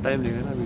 Time लेगा ना अभी।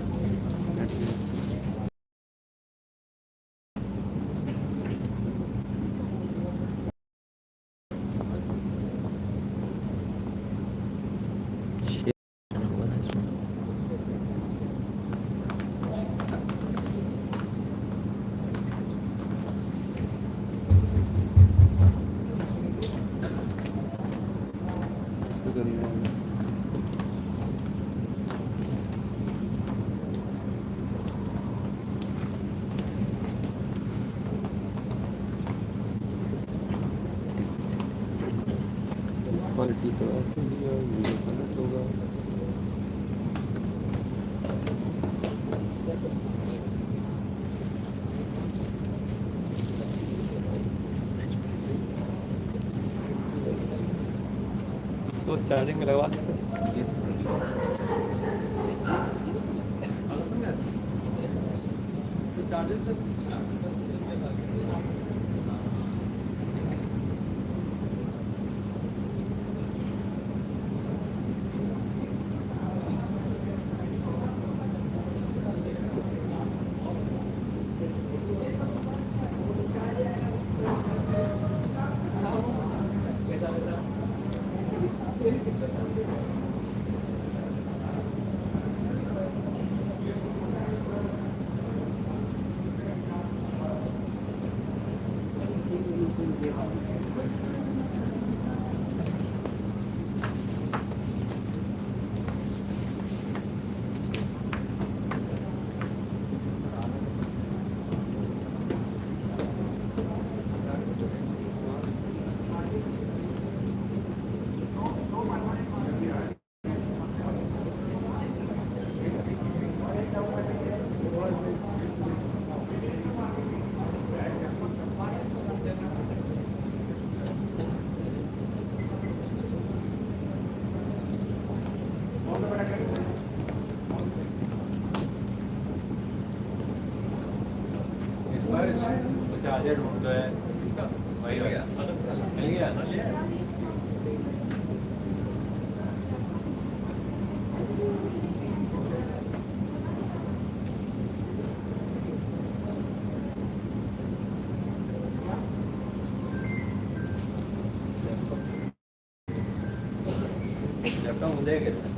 क्वालिटी तो ऐसे ही है, वीडियो गलत होगा। तो चार्जिंग में लगवा सकते चार्जर ढूंढ है इसका वही हो गया मिल गया ना लिया लैपटॉप मुझे गया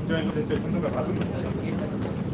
join the session to करवा दूँ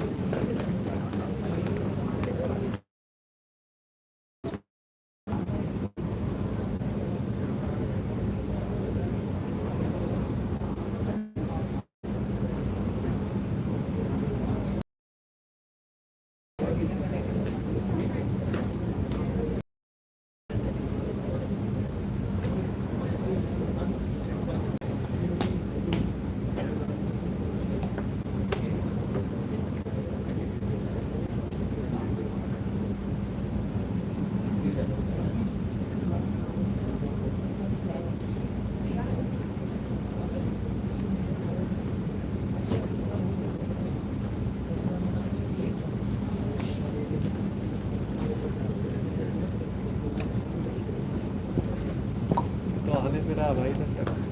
तो आने फिर आ भाई तब तक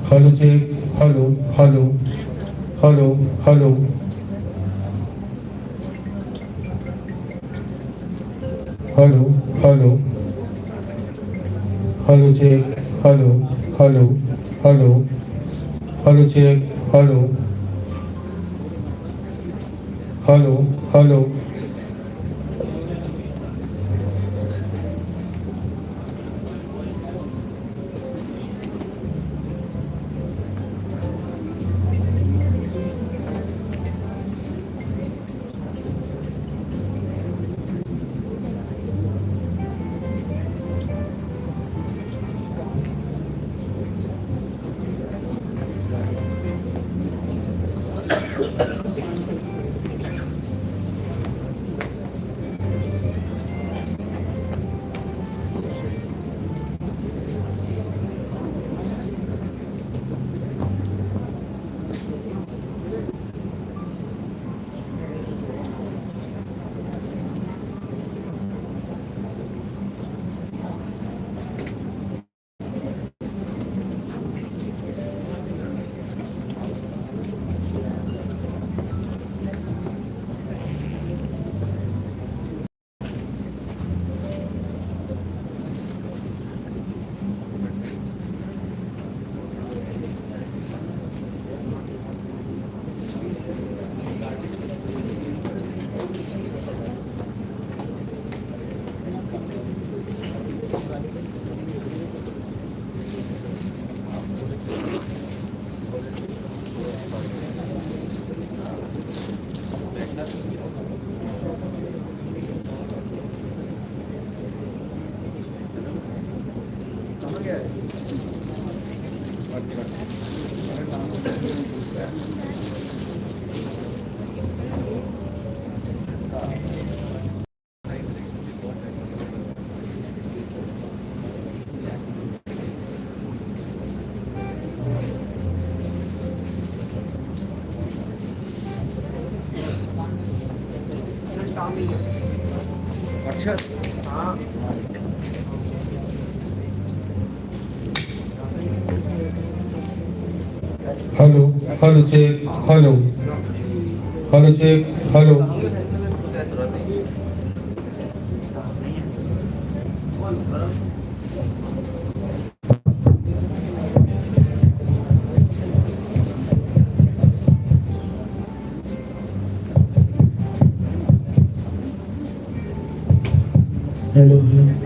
Hello, check. hello, hello, hello, hello. Hello, hello, hello, check, hello, hello, hello, hello, check, hello, hello, hello. Hello, hello, check, hello, hello, check, hello. Hello, hello.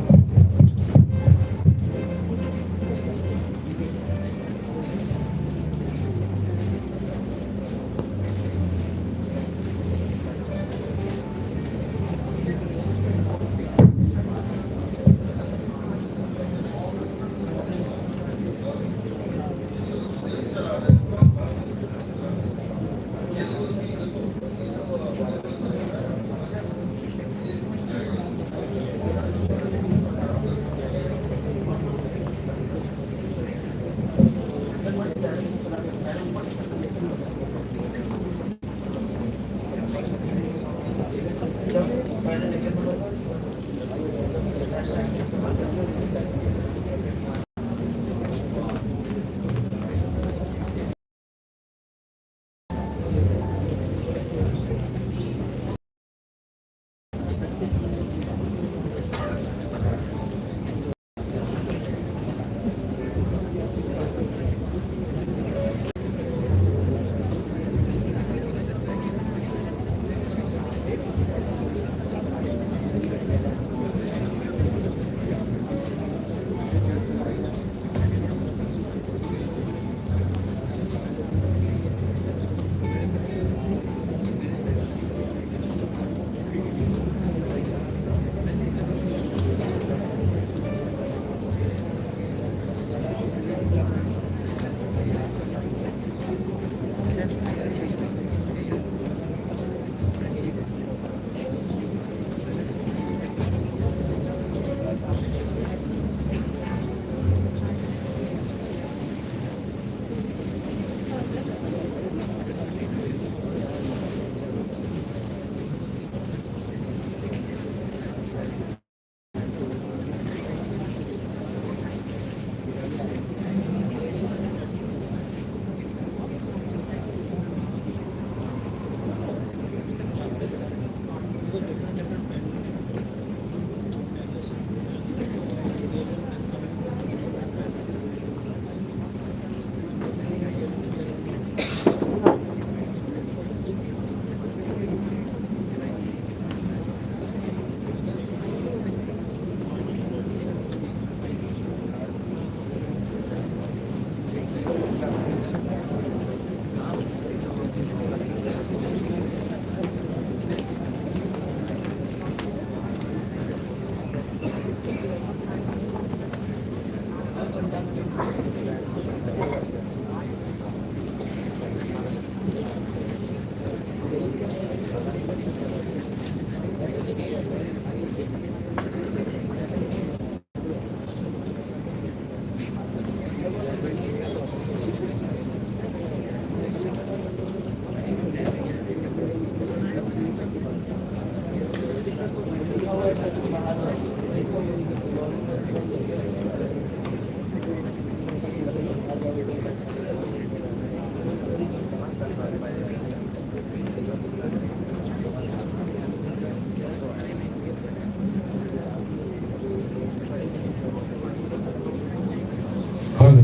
Hello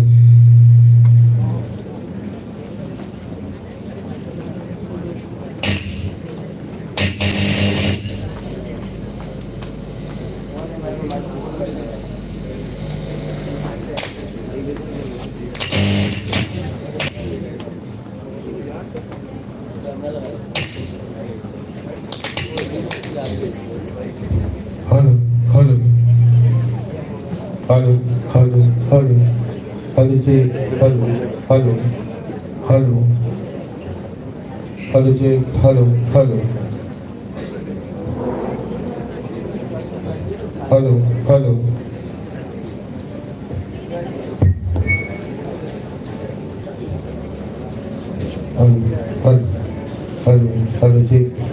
hello hello hello hello hello hello check hello hello hello hello check hello hello hello hello hello hello hello check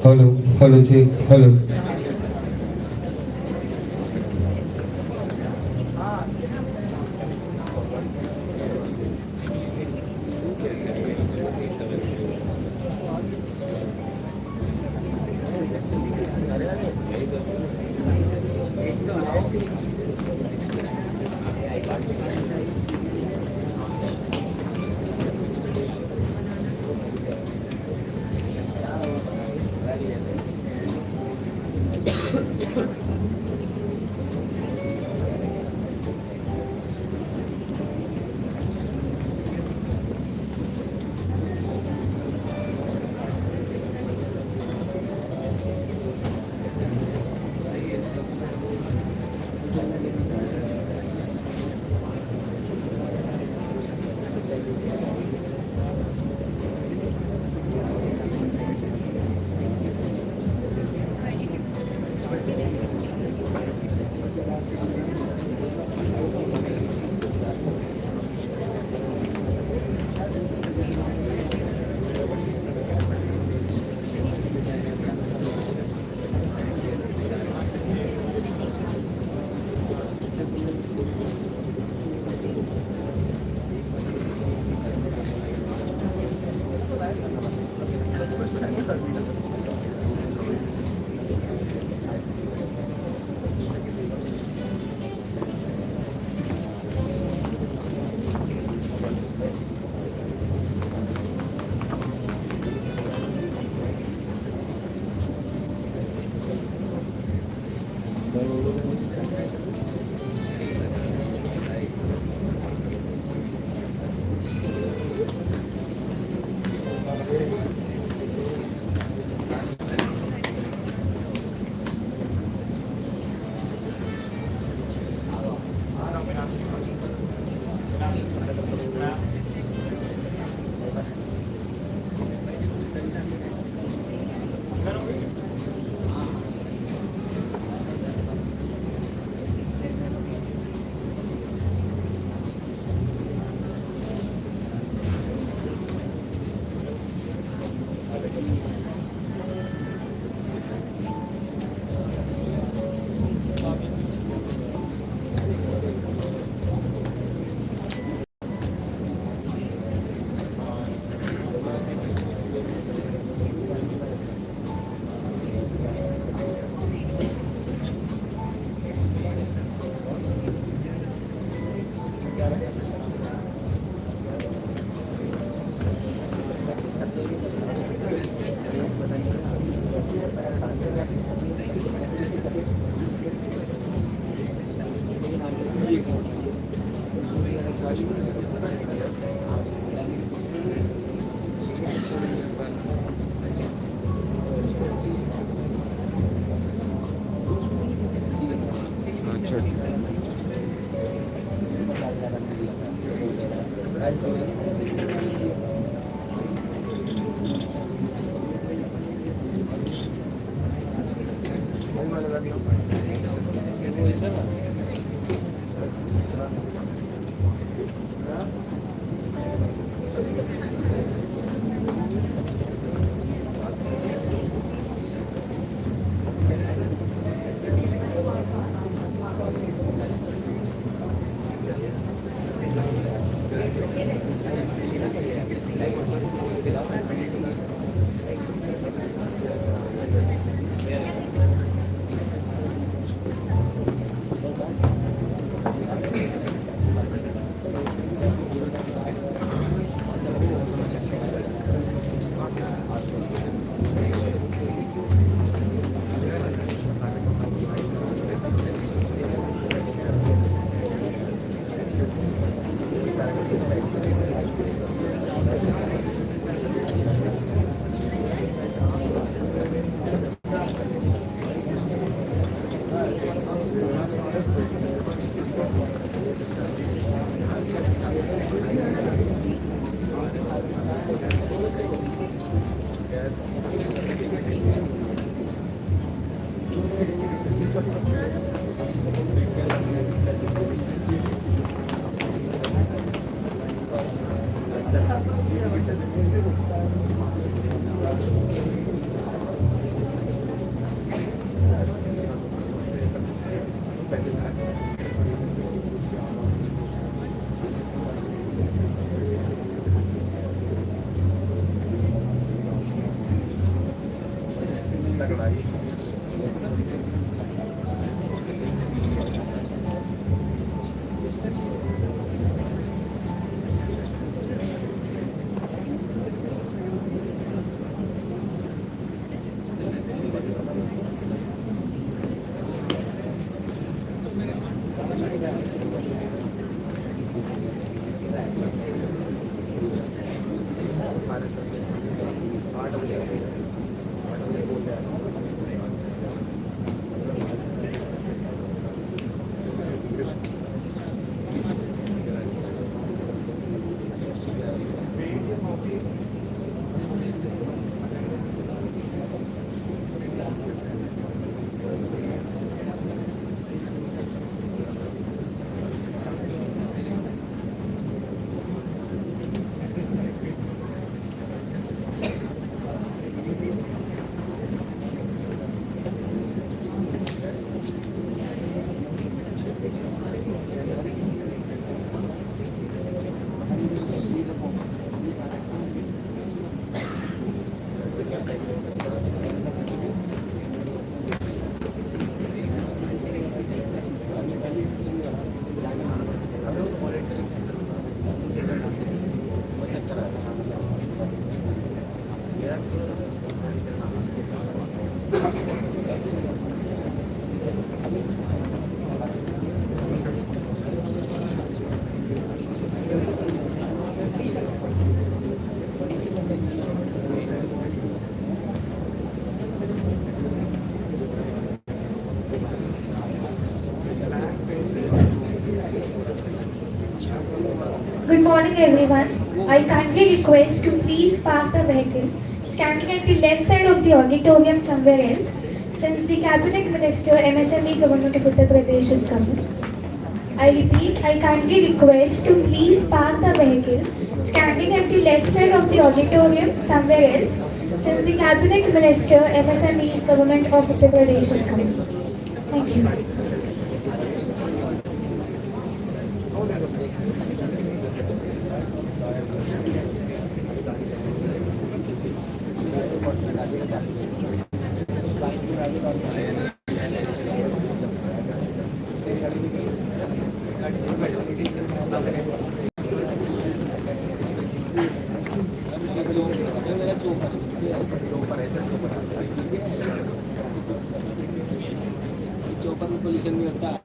hello hello check hello वो ऐसा ना Good morning everyone. I kindly request to please park the vehicle standing at the left side of the auditorium somewhere else since the Cabinet Minister MSME Government of Uttar Pradesh is coming. I repeat, I kindly request to please park the vehicle standing at the left side of the auditorium somewhere else since the Cabinet Minister MSME Government of Uttar Pradesh is coming. Thank you. Chopper में pollution नहीं होता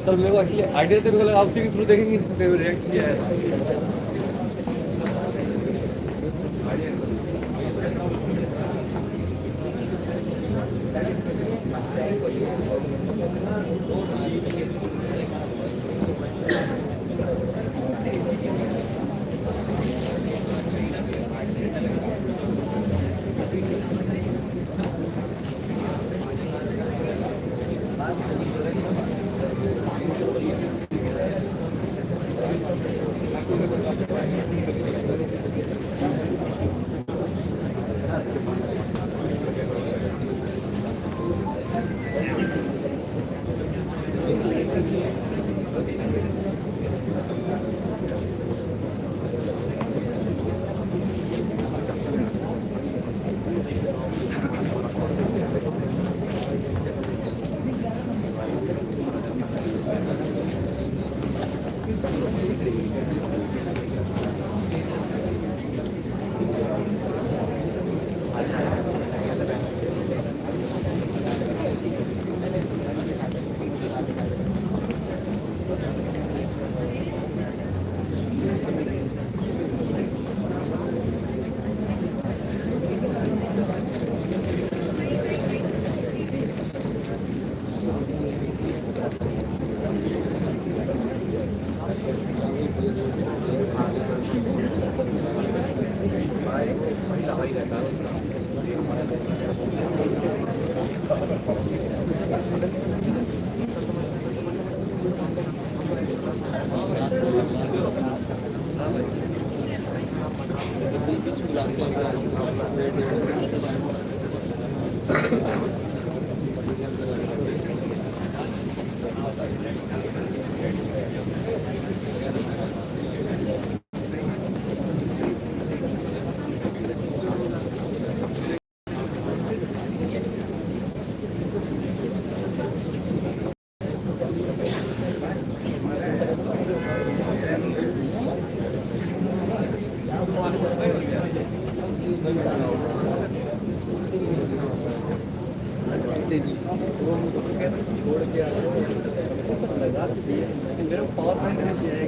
sir मेरे को actually idea तो मेरे को लगा उसी के थ्रू देखेंगे तो रिएक्ट किया है मेरे को पावर पॉइंट में चाहिए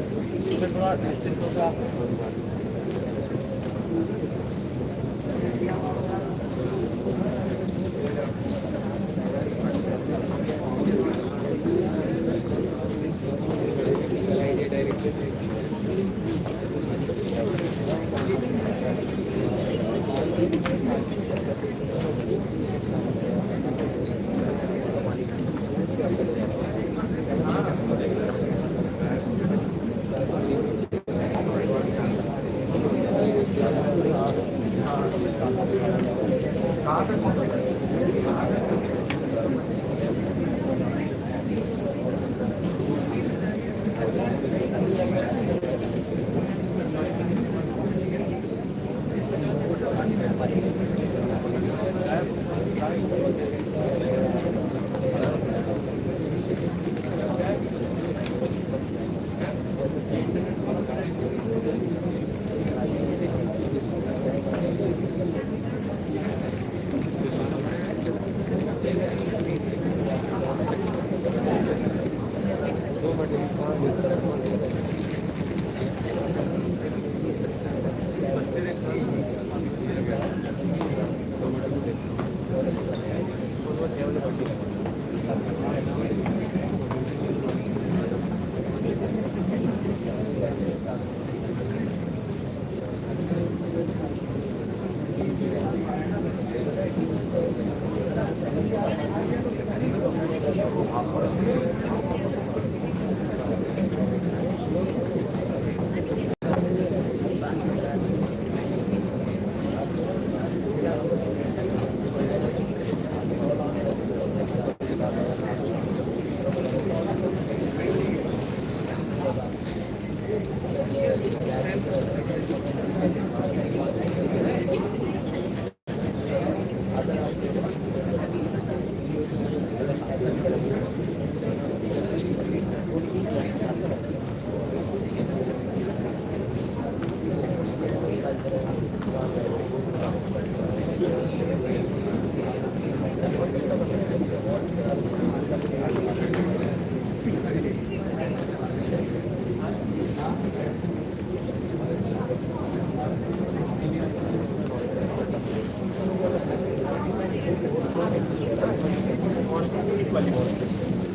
उसमें थोड़ा निश्चिंत होगा वाली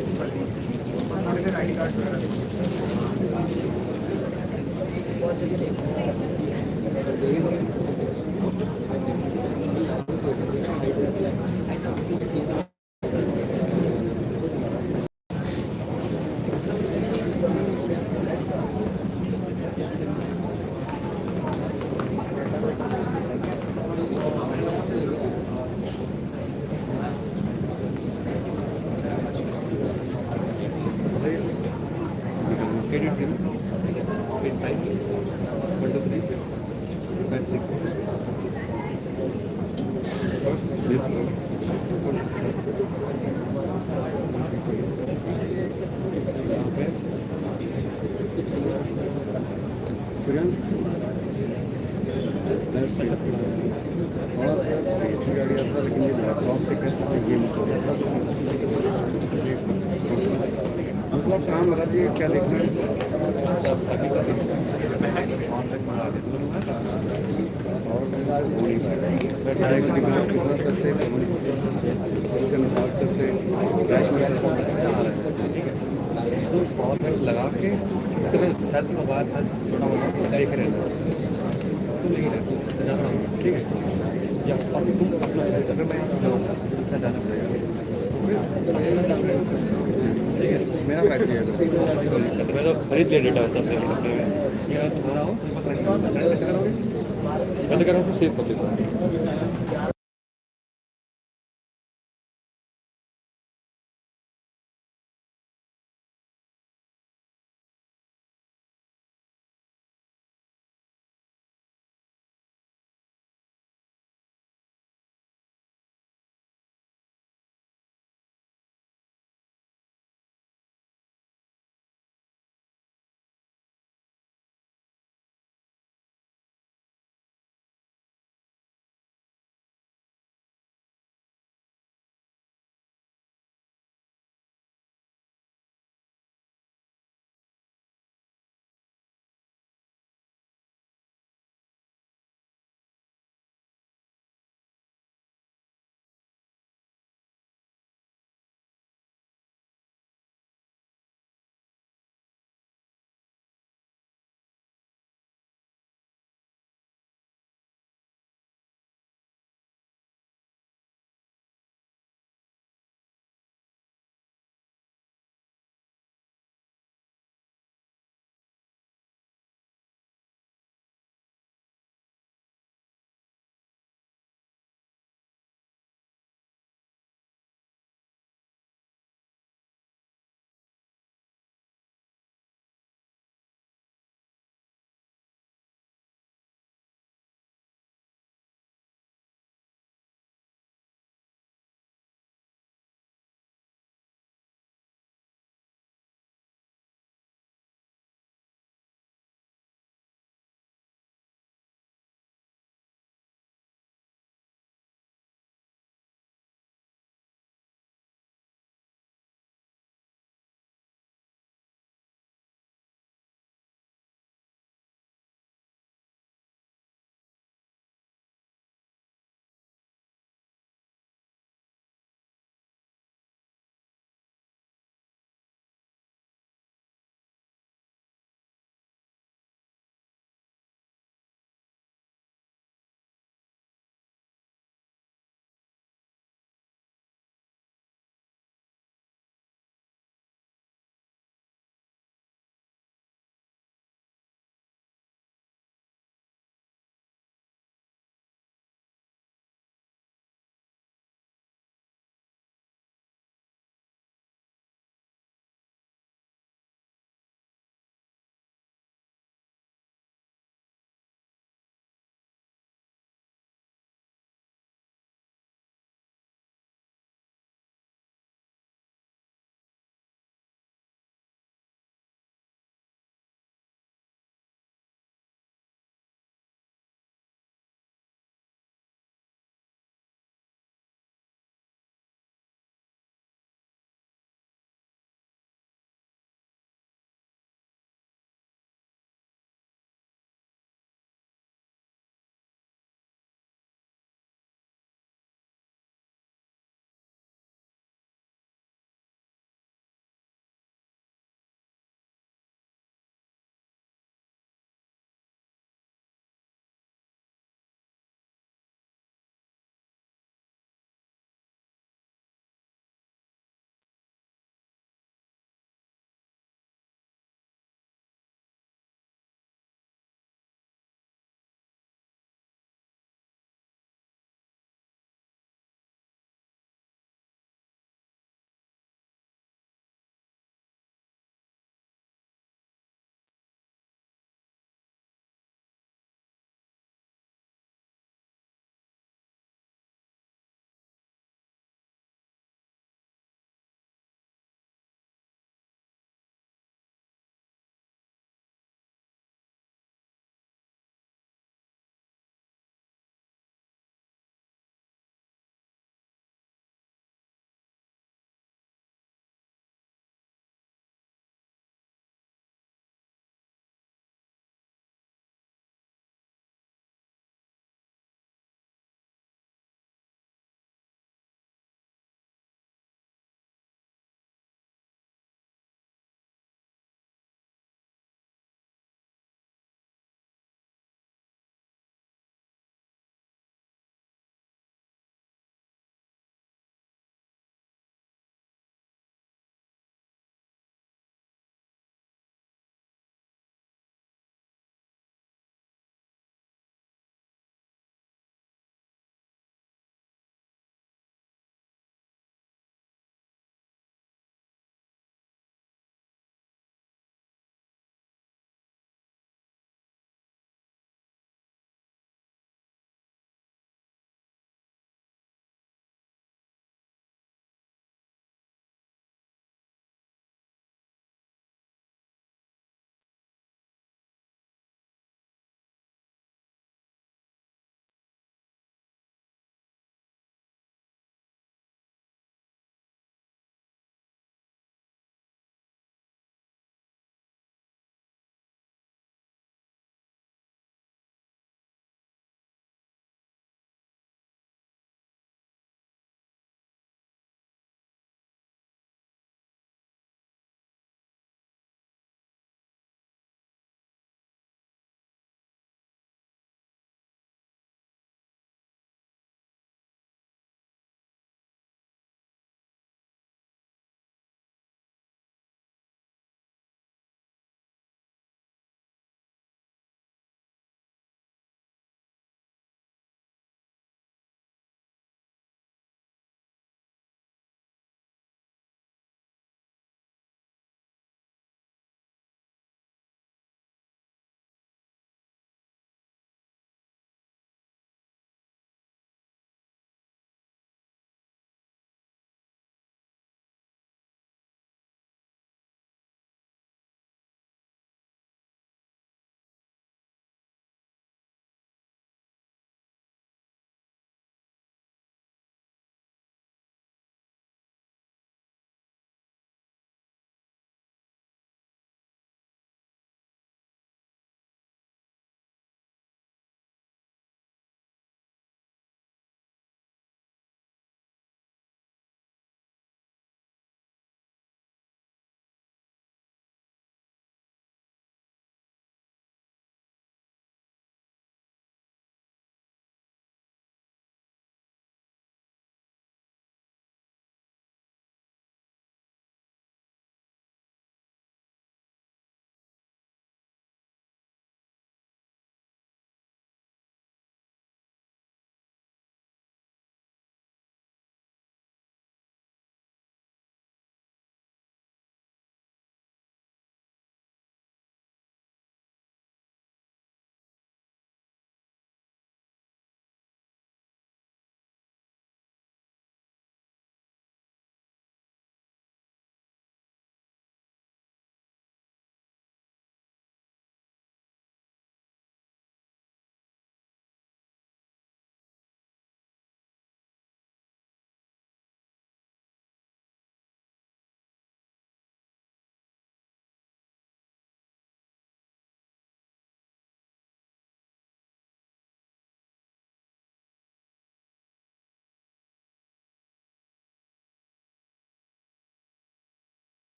Credit 0, 8 5, 1 2 3, 5 6. This Suryan, left side. थोड़ा सा पीछे गाड़ी आता है लेकिन ये लैपटॉप से कैसे ये मत हो मतलब काम लगाती है क्या देखना है सब अभी का कॉन्टैक्ट बना देते और हो नहीं पाएगा उसके अनुसार सबसे कैश में ठीक है तो फॉर्मेट लगा के शायद बात छोटा मोटा तय करें तो नहीं रहता जाना ठीक है या तुम अपना अगर मैं जाना पड़ेगा ठीक है मेरा फायदा है मैं तो खरीद ले डेटा सब ये तुम्हारा हो मैं तो कह रहा हूँ सेव कर लेता हूँ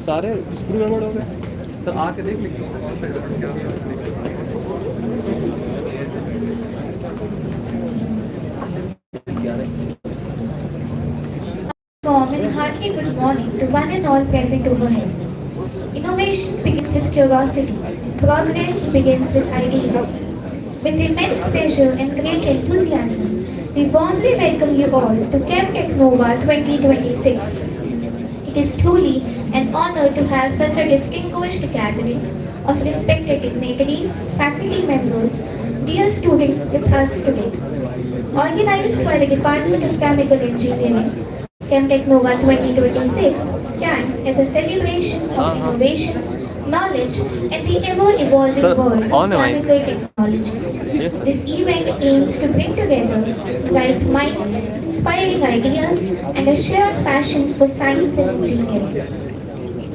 सारे स्क्रू गड़बड़ हो गए तो आके देख लीजिए Warm and hearty good morning to one and all present over here. Innovation begins with curiosity. Progress begins with ideas. With immense pleasure and great enthusiasm, we warmly welcome you all to Chem-Technova 2026. It is truly an honor to have such a distinguished gathering of respected dignitaries, faculty members, dear students with us today. Organized by the Department of Chemical Engineering, Chem-Technova 2026 stands as a celebration of innovation, knowledge, and the ever-evolving world of chemical technology. This event aims to bring together bright minds, inspiring ideas, and a shared passion for science and engineering.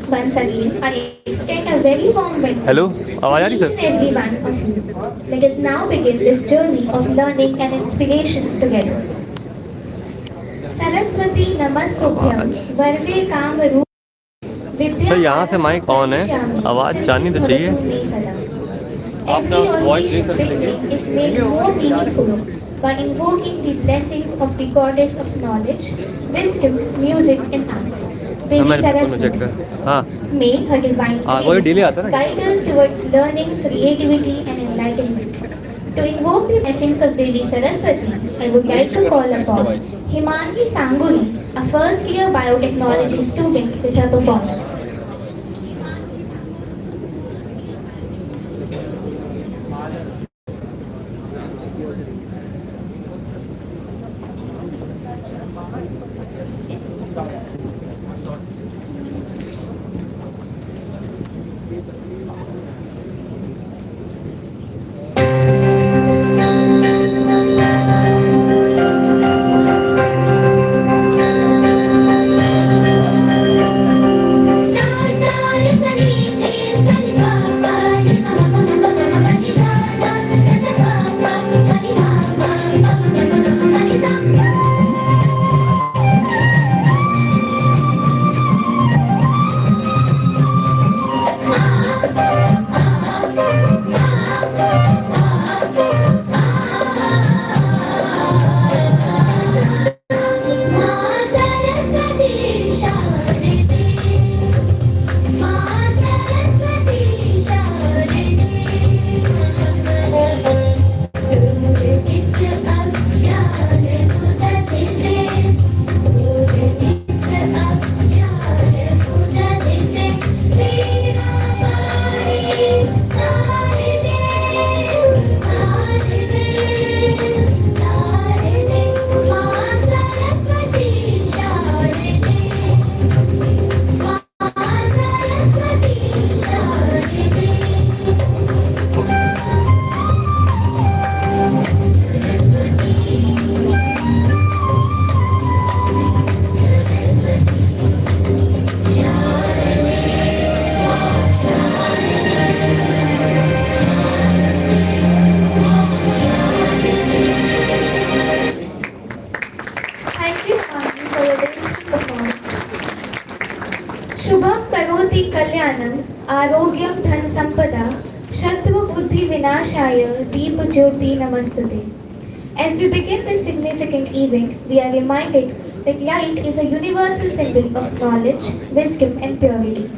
Once again, I extend a very warm welcome to each and every one of you. Let us now begin this journey of learning and inspiration together. Saraswati नमस्तुभ्यं वरदे कामरूप विद्या sir यहाँ से mic on है आवाज़ जानी तो चाहिए Every auspicious beginning is made more meaningful by invoking the blessing of the goddess of knowledge, wisdom, music and arts. Devi Saraswati. May her divine grace guide us towards learning, creativity and enlightenment. To invoke the blessings of Devi Saraswati, I would like to call upon Himangi Sanguri, a first-year biotechnology student, with her performance. Shubham करोति कल्याणम आरोग्यम धन संपदा शत्रु बुद्धि विनाशाय दीप ज्योति नमस्तुते. As we begin this significant event, we are reminded that light is a universal symbol of knowledge, wisdom and purity.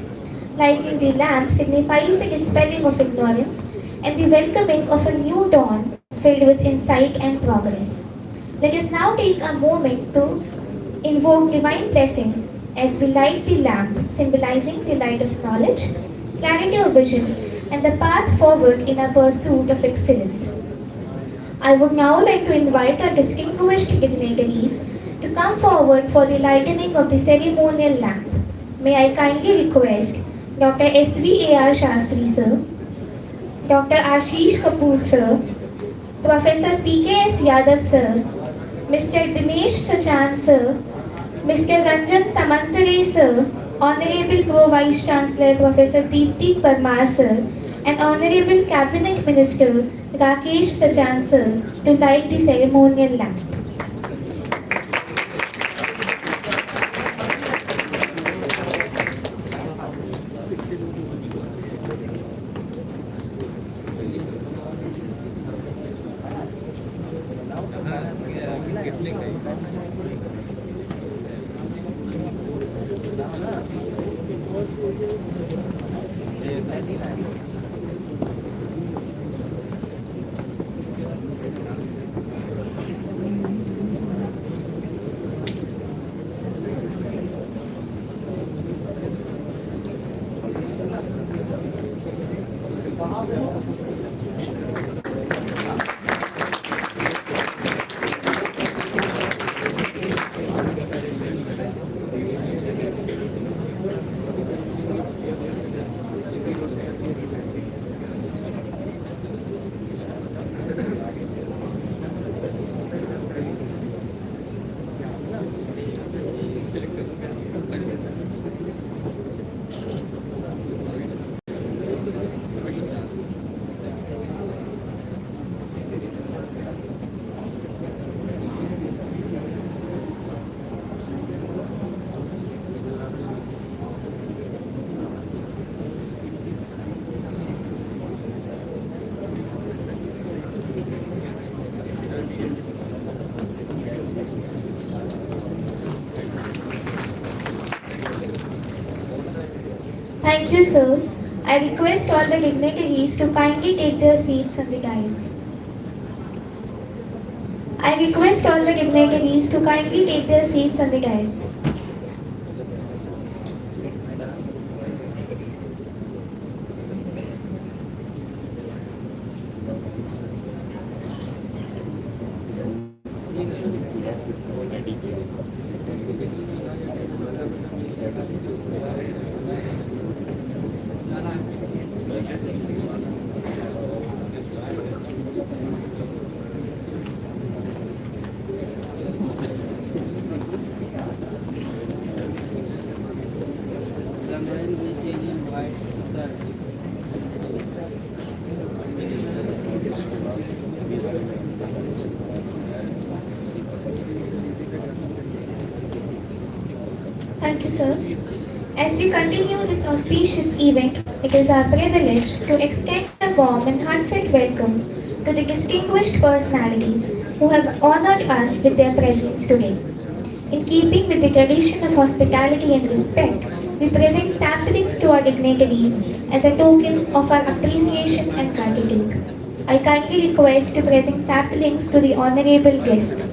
Lighting the lamp signifies the dispelling of ignorance and the welcoming of a new dawn filled with insight and progress. Let us now take a moment to invoke divine blessings as we light the lamp, symbolizing the light of knowledge, clarity of vision, and the path forward in our pursuit of excellence. I would now like to invite our distinguished dignitaries to come forward for the lighting of the ceremonial lamp. May I kindly request Dr. S.V.A.R. Shastri sir, Dr. Ashish Kapoor sir, Professor P.K.S. Yadav sir, Mr. Dinesh Sachan sir, Mr. Ranjan Samantare sir, Honorable Pro Vice Chancellor Professor Deepti Parmar sir, and Honorable Cabinet Minister Rakesh Sachan sir to light the ceremonial lamp. Thank you, sirs. I request all the dignitaries to kindly take their seats on the dais. I request all the dignitaries to kindly take their seats on the dais. Thank you, sirs. As we continue this auspicious event, it is our privilege to extend a warm and heartfelt welcome to the distinguished personalities who have honored us with their presence today. In keeping with the tradition of hospitality and respect, we present samplings to our dignitaries as a token of our appreciation and gratitude. I kindly request to present samplings to the honorable guest.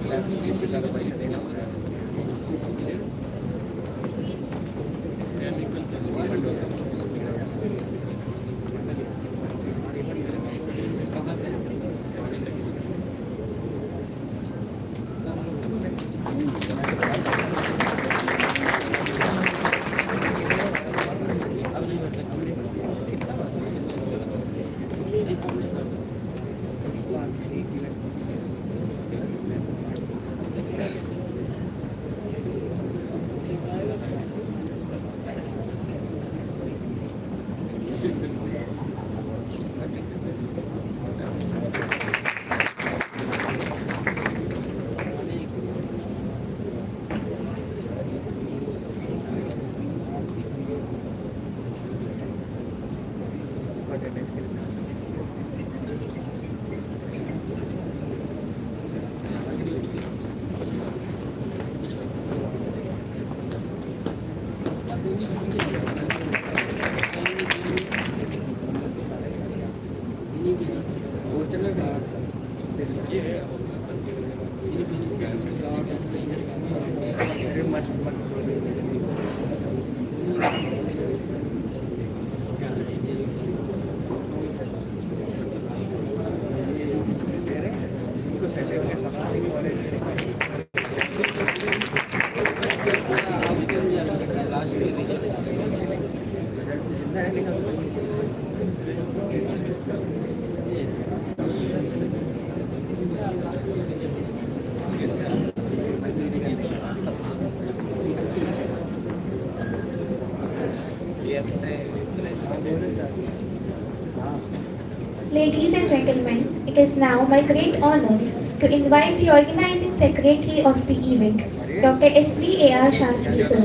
Ladies and gentlemen, it is now my great honor to invite the organizing secretary of the event, Dr. S.V.A.R. Shastri sir,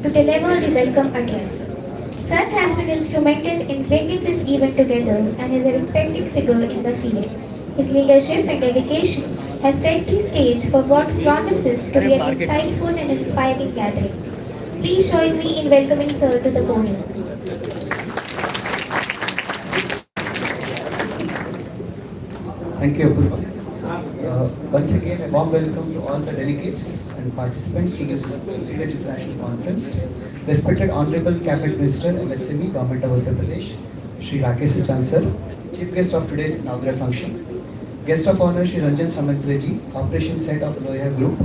to deliver the welcome address. Sir has been instrumental in bringing this event together and is a respected figure in the field. His leadership and dedication have set the stage for what promises to be an insightful and inspiring gathering. Please join me in welcoming sir to the podium. Thank you, Apurva. Once again, a warm welcome to all the delegates and participants to this 3 days international conference. Respected Honorable Cabinet Minister, MSME, Government of Uttar Pradesh, Shri Rakesh Chancellor, Chief Guest of today's inaugural function, Guest of Honor, Shri Ranjan Samantreji, Operations Head of Loya Group,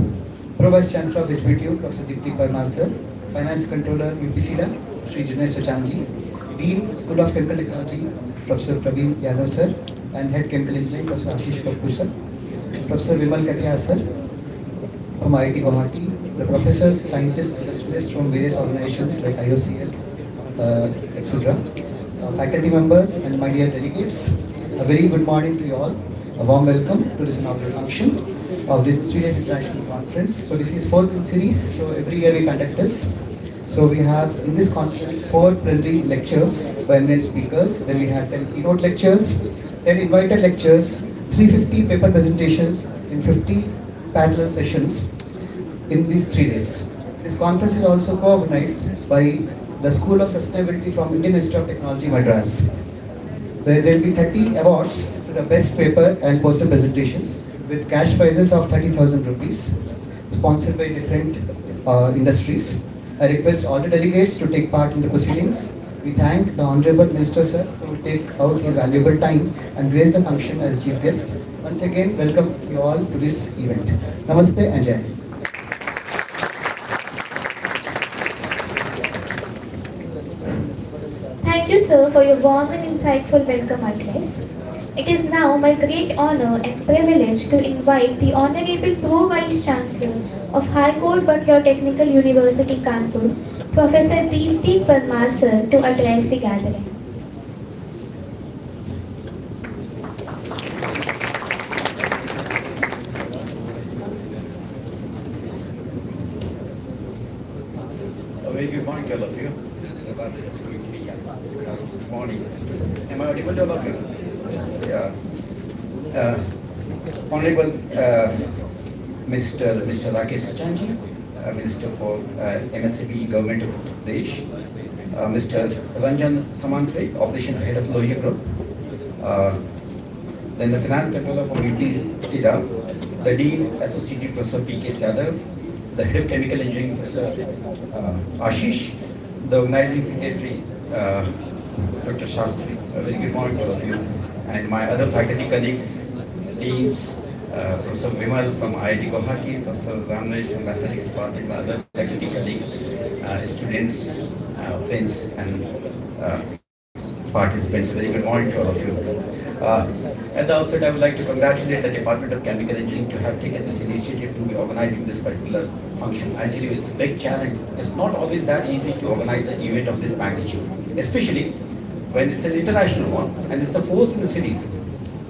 Pro Vice Chancellor of HBTU, Professor Dignitary Parmar Sir, Finance Controller, UPCDA, Shri Jinesh Sachanji, Dean, School of Chemical Technology, Professor Praveen Yadav Sir, and Head Chemical Engineering, Professor Ashish Kapoor Sir, Professor Vimal Katia Sir from IIT Guwahati, the professors, scientists, industrialists from various organizations like IOCL, etc., faculty members, and my dear delegates, a very good morning to you all. A warm welcome to this inaugural function of this 3 days international conference. So this is fourth in series, so every year we conduct this. So we have in this conference 4 plenary lectures by eminent speakers, then we have 10 keynote lectures, 10 invited lectures, 350 paper presentations in 50 parallel sessions in these 3 days. This conference is also co-organized by the School of Sustainability from Indian Institute of Technology, Madras. There will be 30 awards to the best paper and poster presentations with cash prizes of 30,000 rupees, sponsored by different industries. I request all the delegates to take part in the proceedings. We thank the Honorable Minister Sir who will take out his valuable time and grace the function as chief guest. Once again, welcome you all to this event. Namaste and Jai. Thank you, sir, for your warm and insightful welcome address. It is now my great honor and privilege to invite the Honorable Pro Vice Chancellor of High Court Butler Technical University, Kanpur, Professor Dignitary Parmar Sir, to address the gathering. A very good morning to all of you. It's going to be good morning. Am I audible to all of you? Yeah. Honorable Mr. Rakesh Sachanji, Minister for MSME, Government of Uttar Pradesh, Mr. Ranjan Samantreji, Operation Head of Loya Group, then the Finance Controller from UPCDA, the Dean Associate Professor P.K. Yadav, the Head of Chemical Engineering, Professor Ashish, the Organizing Secretary, Dr. Shastri. A very good morning to all of you. And my other faculty colleagues, Deans, Professor Vimal from IIT Guwahati, Professor Ramnesh from Mathematics Department, my other faculty colleagues, students, friends, and participants. Very good morning to all of you. At the outset, I would like to congratulate the Department of Chemical Engineering to have taken this initiative to be organizing this particular function. I tell you, it's a big challenge. It's not always that easy to organize an event of this magnitude, especially when it's an international one and it's the fourth in the series.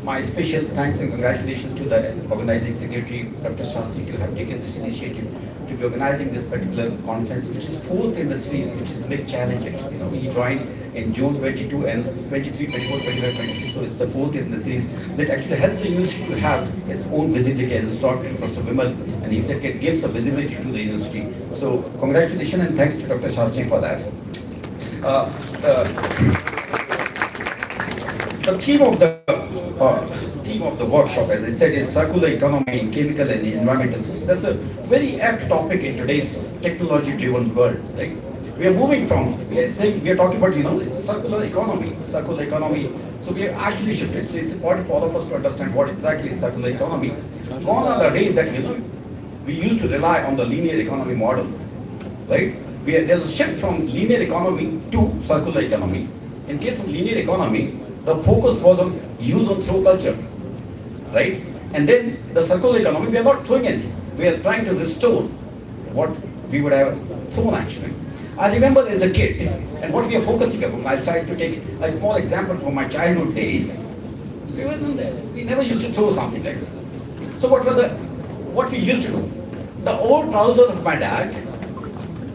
My special thanks and congratulations to the organizing secretary, Dr. Shastri, to have taken this initiative to be organizing this particular conference, which is fourth in the series, which is a big challenge actually. He joined in June 22 and 23, 24, 25, 26, so it's the fourth in the series that actually helped the university to have its own visibility, as talked to Professor Vimal, and he said it gives a visibility to the university. So congratulations and thanks to Dr. Shastri for that. The theme of the workshop, as I said, is circular economy in chemical and environmental systems. That's a very apt topic in today's technology-driven world. Like we are moving from, we are talking about, it's circular economy. So we have actually shifted. So it's important for all of us to understand what exactly is circular economy. Gone are the days that we used to rely on the linear economy model, right? There's a shift from linear economy to circular economy. In case of linear economy, the focus was on use on throw culture, right? And then the circular economy, we are not throwing anything. We are trying to restore what we would have thrown actually. I remember as a kid, and what we are focusing upon, I tried to take a small example from my childhood days. We never used to throw something like that. So what we used to do, the old trousers of my dad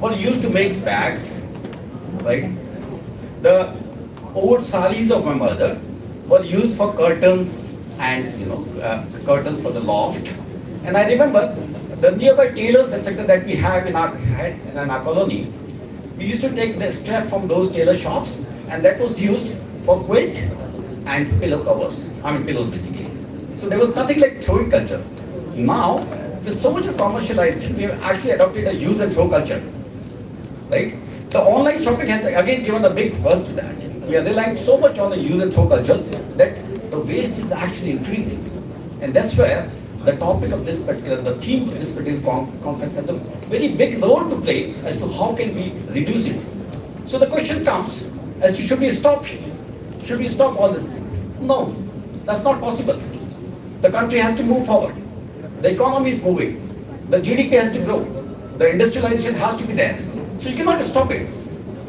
were used to make bags, right? The old saris of my mother were used for curtains and curtains for the loft. And I remember the nearby tailors, etc., that we have in our colony. We used to take the strap from those tailor shops, and that was used for quilt and pillow covers. Pillows basically. So there was nothing like throwing culture. Now, with so much of commercialization, we have actually adopted a use and throw culture. Right? The online shopping has again given a big burst to that. We are relying so much on the use and throw culture that the waste is actually increasing. And that's where the topic of this particular, the theme of this particular conference has a very big role to play as to how can we reduce it. So the question comes as to should we stop all this thing? No, that's not possible. The country has to move forward. The economy is moving. The GDP has to grow. The industrialization has to be there. So you cannot stop it.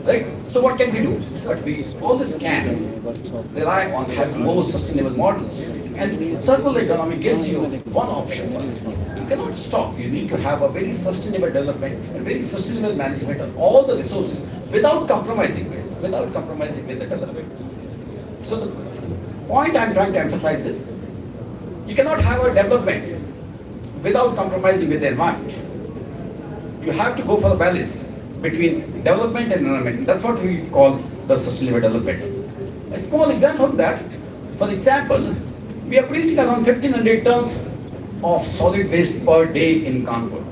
Right? So what can we do? But we always can rely on having more sustainable models. And circular economy gives you one option for it. You cannot stop. You need to have a very sustainable development and very sustainable management of all the resources without compromising with the development. So the point I'm trying to emphasize is you cannot have a development without compromising with the environment. You have to go for a balance between development and environment. That's what we call the sustainable development. A small example of that, for example, we are producing around 1500 tons of solid waste per day in Kanpur.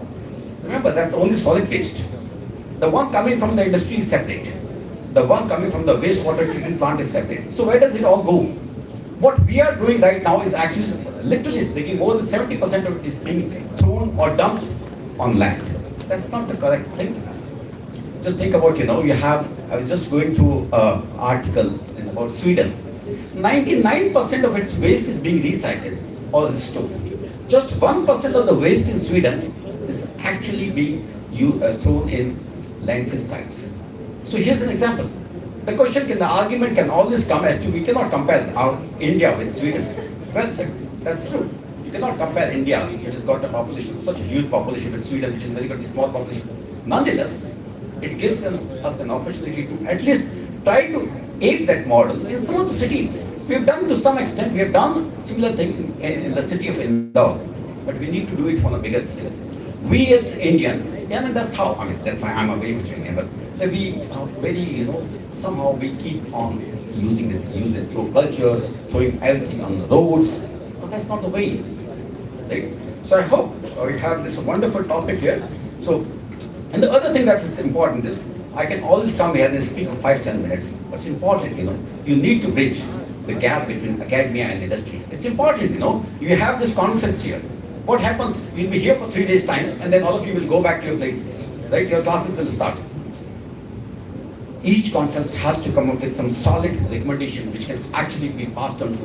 Remember, that's only solid waste. The one coming from the industry is separate. The one coming from the wastewater treatment plant is separate. So where does it all go? What we are doing right now is actually, literally speaking, more than 70% of it is being thrown or dumped on land. That's not the correct thing. Just think about, I was just going through an article about Sweden. 99% of its waste is being recycled or restored. Just 1% of the waste in Sweden is actually being thrown in landfill sites. So here's an example. The argument can always come as to we cannot compare our India with Sweden. Well said, that's true. You cannot compare India, which has got a population, such a huge population, with Sweden, which is very got a small population. Nonetheless, it gives us an opportunity to at least try to aid that model in some of the cities. We have done to some extent, we have done similar thing in the city of Indore, but we need to do it on a bigger scale. We as Indian, that's how, that's why I'm a very much Indian, but we are very, somehow we keep on using this use and throw culture, throwing everything on the roads, but that's not the way. Right? So I hope we have this wonderful topic here. So, and the other thing that is important is, I can always come here and speak for 5-7 minutes. But it's important, you need to bridge the gap between academia and industry. It's important, you have this conference here. What happens, you'll be here for 3 days time, and then all of you will go back to your places, right? Your classes will start. Each conference has to come up with some solid recommendation which can actually be passed on to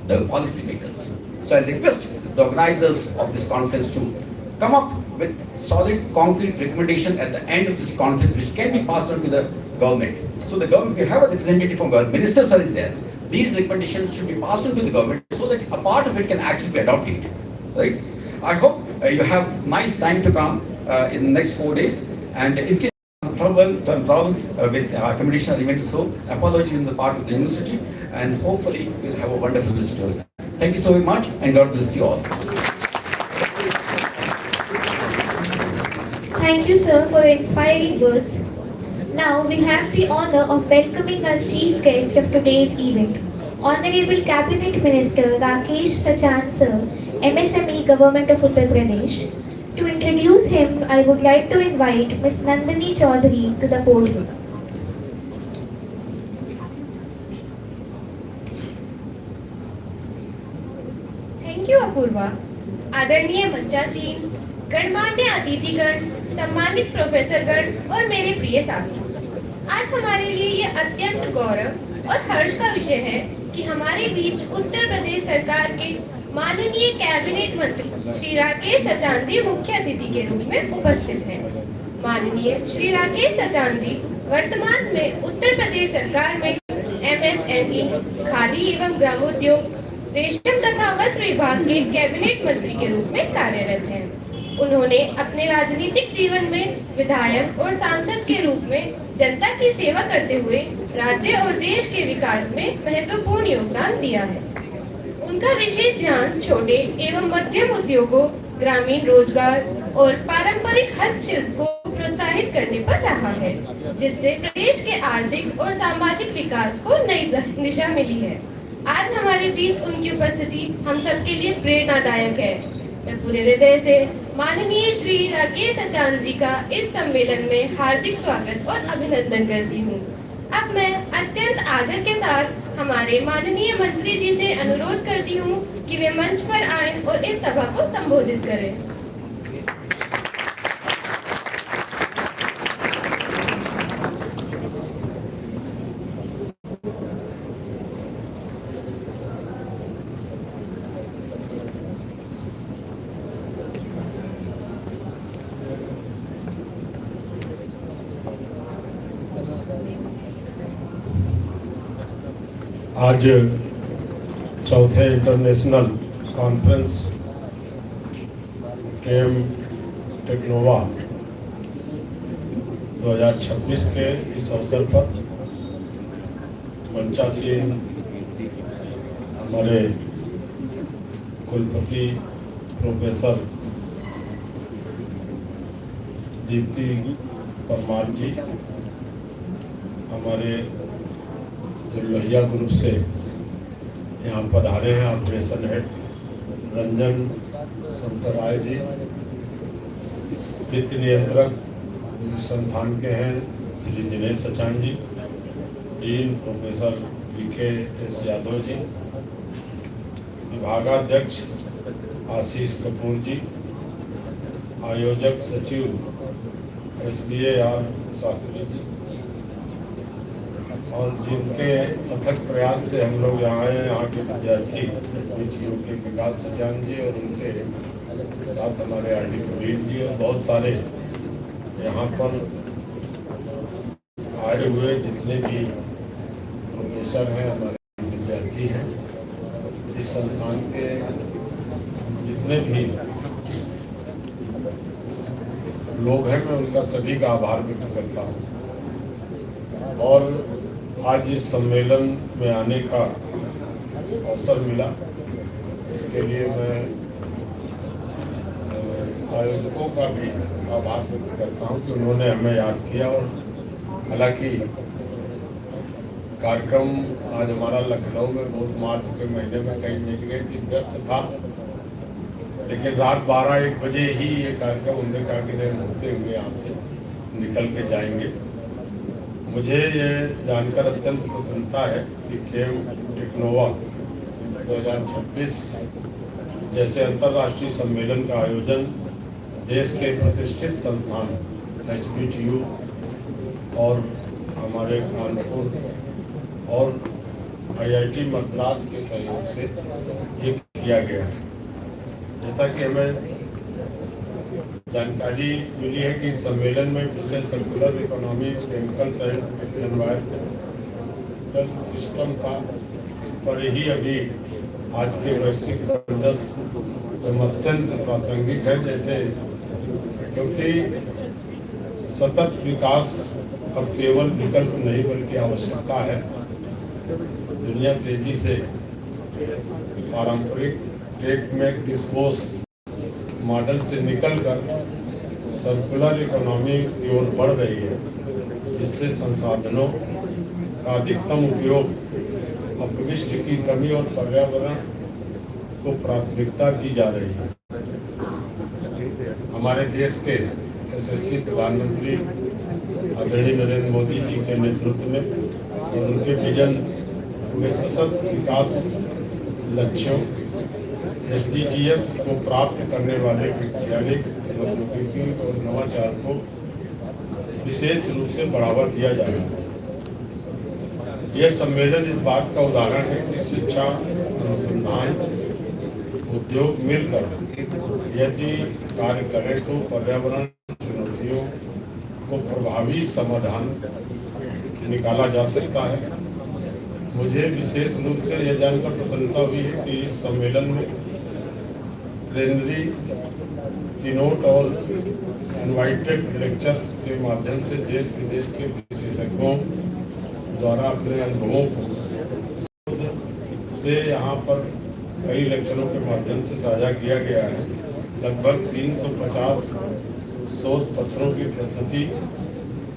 the policymakers. So I request the organizers of this conference to come up with solid, concrete recommendation at the end of this conference which can be passed on to the government. So the government, if you have a representative from government, ministers are there, these recommendations should be passed on to the government so that a part of it can actually be adopted. Right? I hope you have nice time to come in the next 4 days, and in case of problems with accommodation arrangements, so apologies in the part of the university, and hopefully we'll have a wonderful visit. Thank you so much, and God bless you all. Thank you, sir, for your inspiring words. Now we have the honor of welcoming our chief guest of today's event, Honorable Cabinet Minister Rakesh Sachan sir, MSME Government of Uttar Pradesh. To introduce him, I would like to invite Ms. Nandini Chaudhary to the podium. Thank you, Apurva. आदरणीय मंचासीन, गणमान्य अतिथिगण, सम्मानित प्रोफेसरगण और मेरे प्रिय साथियों, आज हमारे लिए ये अत्यंत गौरव और हर्ष का विषय है कि हमारे बीच उत्तर प्रदेश सरकार के माननीय कैबिनेट मंत्री श्री राकेश सचान जी मुख्य अतिथि के रूप में उपस्थित हैं। माननीय श्री राकेश सचान जी वर्तमान में उत्तर प्रदेश सरकार में MSME, खादी एवं ग्रामोद्योग, रेशम तथा वस्त्र विभाग के कैबिनेट मंत्री के रूप में कार्यरत हैं। उन्होंने अपने राजनीतिक जीवन में विधायक और सांसद के रूप में जनता की सेवा करते हुए राज्य और देश के विकास में महत्वपूर्ण योगदान दिया है। उनका विशेष ध्यान छोटे एवं मध्यम उद्योगों, ग्रामीण रोजगार और पारंपरिक हस्तशिल्प को प्रोत्साहित करने पर रहा है, जिससे प्रदेश के आर्थिक और सामाजिक विकास को नई दिशा मिली है। आज हमारे बीच उनकी उपस्थिति हम सबके लिए प्रेरणादायक है। मैं पूरे हृदय से माननीय श्री राकेश आचार्य जी का इस सम्मेलन में हार्दिक स्वागत और अभिनंदन करती हूँ। अब मैं अत्यंत आदर के साथ हमारे माननीय मंत्री जी से अनुरोध करती हूँ कि वे मंच पर आएं और इस सभा को संबोधित करें। आज चौथे इंटरनेशनल कॉन्फ्रेंस टेक्नोवा 2026 के इस अवसर पर मंचासीन हमारे कुलपति प्रोफेसर दीप्ति परमार जी, हमारे लोहिया ग्रुप से यहाँ पधारे हैं ऑपरेशन हेड रंजन संतराय जी, वित्त नियंत्रक संस्थान के हैं श्री दिनेश आचार्य जी, dean professor PK Yadav ji, विभागाध्यक्ष आशीष कपूर जी, आयोजक सचिव SBAR शास्त्री जी, और जिनके अथक प्रयास से हम लोग यहाँ आए, यहाँ के विद्यार्थी HBTU के विकास सचान जी और उनके साथ हमारे RD कबीर जी और बहुत सारे यहाँ पर आए हुए जितने भी प्रोफेसर हैं, हमारे विद्यार्थी हैं, इस संस्थान के जितने भी लोग हैं, मैं उनका सभी का आभार व्यक्त करता हूँ। और आज इस सम्मेलन में आने का अवसर मिला, इसके लिए मैं आयोजकों का भी आभार व्यक्त करता हूं कि उन्होंने हमें याद किया। और हालांकि कार्यक्रम आज हमारा लखनऊ में बहुत मार्च के महीने में कई मीटिंगें थी, व्यस्त था, लेकिन रात 12-1 बजे ही ये कार्यक्रम उन्होंने कहा कि नहीं होते हुए यहाँ से निकल के जाएंगे। मुझे ये जानकर अत्यंत प्रसन्नता है कि Chem-Technova 2026 जैसे अंतर्राष्ट्रीय सम्मेलन का आयोजन देश के प्रतिष्ठित संस्थान HBTU और हमारे कानपुर और IIT मद्रास के सहयोग से ये किया गया है। जैसा कि हमें जानकारी मिली है कि सम्मेलन में विशेष circular economy, chemicals and environmental system का पर ही अभी आज के वैश्विक परिदृश्य अत्यंत प्रासंगिक है। जैसे क्योंकि सतत विकास अब केवल विकल्प नहीं बल्कि आवश्यकता है। दुनिया तेजी से पारंपरिक टेक मेक डिस्पोज मॉडल से निकलकर सर्कुलर इकोनॉमी की ओर बढ़ रही है, जिससे संसाधनों का अधिकतम उपयोग, अपशिष्ट की कमी और पर्यावरण को प्राथमिकता दी जा रही है। हमारे देश के यशस्वी प्रधानमंत्री आदरणीय नरेंद्र मोदी जी के नेतृत्व में और उनके विजन में सशक्त विकास लक्ष्यों SDGs को प्राप्त करने वाले वैज्ञानिक, प्रौद्योगिकी और नवाचार को विशेष रूप से बढ़ावा दिया जा रहा है। यह सम्मेलन इस बात का उदाहरण है कि शिक्षा, अनुसंधान, उद्योग मिलकर यदि कार्य करें तो पर्यावरण चुनौतियों को प्रभावी समाधान निकाला जा सकता है। मुझे विशेष रूप से यह जानकर प्रसन्नता हुई है कि इस सम्मेलन में प्लेनरी, कीनोट और इनवाइटेड लेक्चर्स के माध्यम से देश विदेश के विशेषज्ञों द्वारा अपने अनुभवों को से यहाँ पर कई लेक्चरों के माध्यम से साझा किया गया है। लगभग 350 शोध पत्रों की प्रस्तुति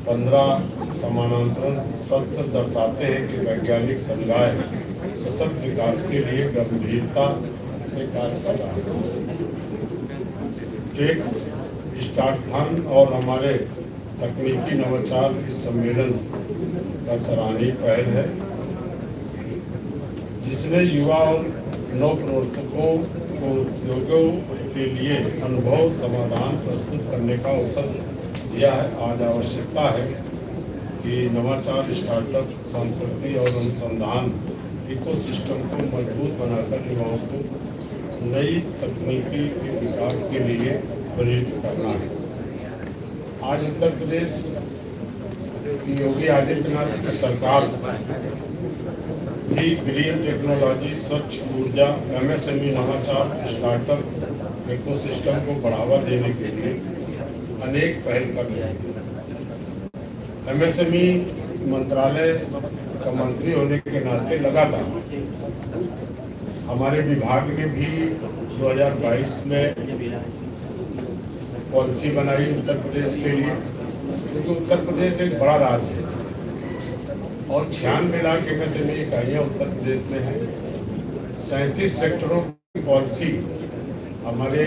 15 समानांतरण सत्र दर्शाते हैं कि वैज्ञानिक समुदाय सशक्त विकास के लिए गंभीरता से कार्य कर रहा है। टेक स्टार्टथन और हमारे तकनीकी नवाचार इस सम्मेलन का सराहनीय पहल है, जिसने युवा और नवप्रवर्तकों को उद्योगों के लिए अनुभव समाधान प्रस्तुत करने का अवसर दिया है। आज आवश्यकता है कि नवाचार, स्टार्टअप, संस्कृति और अनुसंधान इकोसिस्टम को मजबूत बनाकर युवाओं को नई तकनीकी के विकास के लिए प्रेरित करना है। आज उत्तर प्रदेश की योगी आदित्यनाथ की सरकार भी ग्रीन टेक्नोलॉजी, स्वच्छ ऊर्जा, MSME नवाचार, स्टार्टअप इकोसिस्टम को बढ़ावा देने के लिए अनेक पहल कर रही है। MSME मंत्रालय का मंत्री होने के नाते लगातार हमारे विभाग ने भी 2022 में पॉलिसी बनाई उत्तर प्रदेश के लिए, क्योंकि उत्तर प्रदेश एक बड़ा राज्य है और 96 लाख MSME इकाइयाँ उत्तर प्रदेश में हैं। 37 सेक्टरों की पॉलिसी हमारे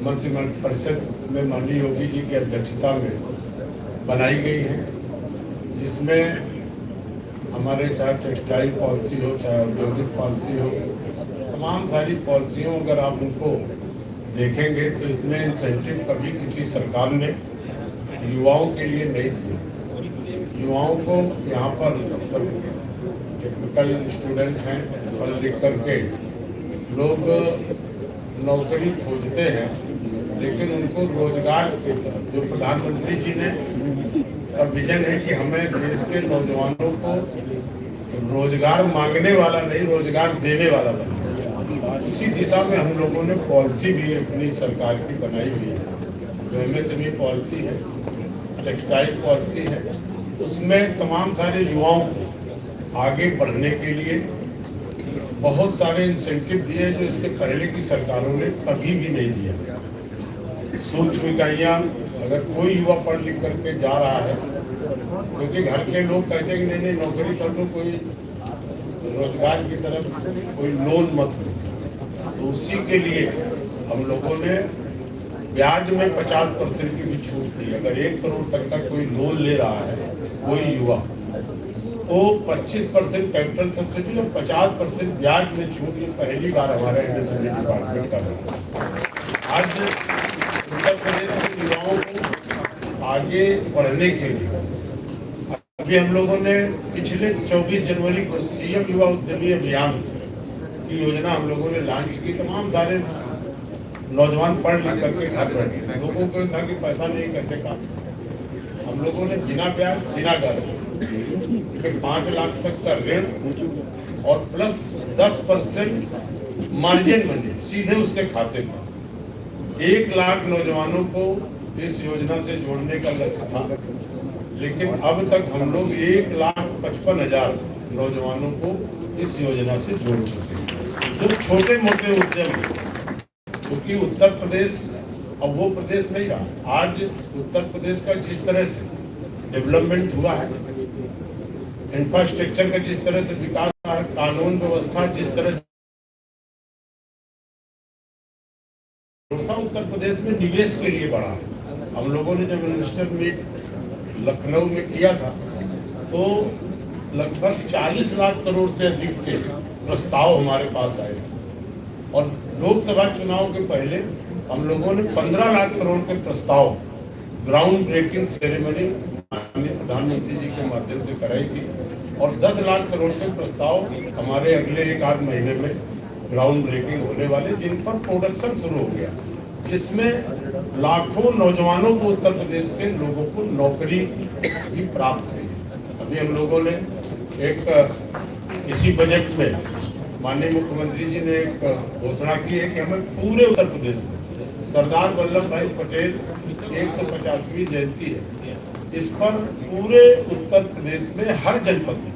मंत्रिपरिषद में माननीय योगी जी की अध्यक्षता में बनाई गई है, जिसमें हमारे चाहे टेक्सटाइल पॉलिसी हो, चाहे औद्योगिक पॉलिसी हो, तमाम सारी पॉलिसियों अगर आप उनको देखेंगे तो इतने इंसेंटिव कभी किसी सरकार ने युवाओं के लिए नहीं दिए। युवाओं को यहाँ पर सब टेक्निकल स्टूडेंट हैं, पढ़ लिख करके लोग नौकरी खोजते हैं, लेकिन उनको रोजगार की तरफ, जो प्रधानमंत्री जी ने का विजन है कि हमें देश के नौजवानों को रोजगार मांगने वाला नहीं, रोजगार देने वाला बनाना, इसी दिशा में हम लोगों ने पॉलिसी भी अपनी सरकार की बनाई हुई है। जो MSME पॉलिसी है, टेक्सटाइल पॉलिसी है, उसमें तमाम सारे युवाओं को आगे बढ़ने के लिए बहुत सारे इंसेंटिव दिए जो इसके पहले की सरकारों ने कभी भी नहीं दिया। सूक्ष्म इकाइयाँ, अगर कोई युवा पढ़ लिख करके जा रहा है, क्योंकि घर के लोग कहते हैं कि नहीं नहीं नौकरी कर लो, कोई रोजगार की तरफ कोई लोन मत लो, तो उसी के लिए हम लोगों ने ब्याज में 50% की भी छूट दी। अगर 1 करोड़ तक का कोई लोन ले रहा है कोई युवा, तो 25% कैपिटल सब्सिडी और 50% ब्याज में छूट, ये पहली बार हमारे MSME डिपार्टमेंट कर रहा है। आज उत्तर प्रदेश के युवाओं को आगे बढ़ने के लिए अभी हम लोगों ने पिछले 24 जनवरी को CM युवा उद्यमी अभियान की योजना हम लोगों ने लॉन्च की। तमाम सारे नौजवान पढ़ लिख करके घर बैठे, लोगों को था कि पैसा नहीं कैसे काम, हम लोगों ने बिना ब्याज बिना गारंटी 5 लाख तक का ऋण और प्लस 10% मार्जिन मनी सीधे उसके खाते पर 1 लाख नौजवानों को इस योजना से जोड़ने का लक्ष्य था। लेकिन अब तक हम लोग 1,55,000 नौजवानों को इस योजना से जोड़ चुके हैं। जो छोटे मोटे उद्यम, क्योंकि उत्तर प्रदेश अब वो प्रदेश नहीं रहा। आज उत्तर प्रदेश का जिस तरह से डेवलपमेंट हुआ है, इंफ्रास्ट्रक्चर का जिस तरह से विकास हुआ है, कानून व्यवस्था जिस तरह उत्तर प्रदेश में निवेश के लिए बढ़ा है। हम लोगों ने जब इन्वेस्टर मीट लखनऊ में किया था तो लगभग 40 लाख करोड़ से अधिक के प्रस्ताव हमारे पास आए थे, और लोकसभा चुनाव के पहले हम लोगों ने 15 लाख करोड़ के प्रस्ताव ग्राउंड ब्रेकिंग सेरेमनी माननीय प्रधानमंत्री जी के माध्यम से कराई थी, और 10 लाख करोड़ के प्रस्ताव हमारे अगले 1 आध महीने में ग्राउंड ब्रेकिंग होने वाले, जिन पर प्रोडक्शन शुरू हो गया, जिसमें लाखों नौजवानों को, उत्तर प्रदेश के लोगों को नौकरी भी प्राप्त हुई। अभी हम लोगों ने एक इसी बजट में माननीय मुख्यमंत्री जी ने एक घोषणा की है कि हमें पूरे उत्तर प्रदेश में सरदार वल्लभ भाई पटेल 150वीं जयंती है, इस पर पूरे उत्तर प्रदेश में हर जनपद में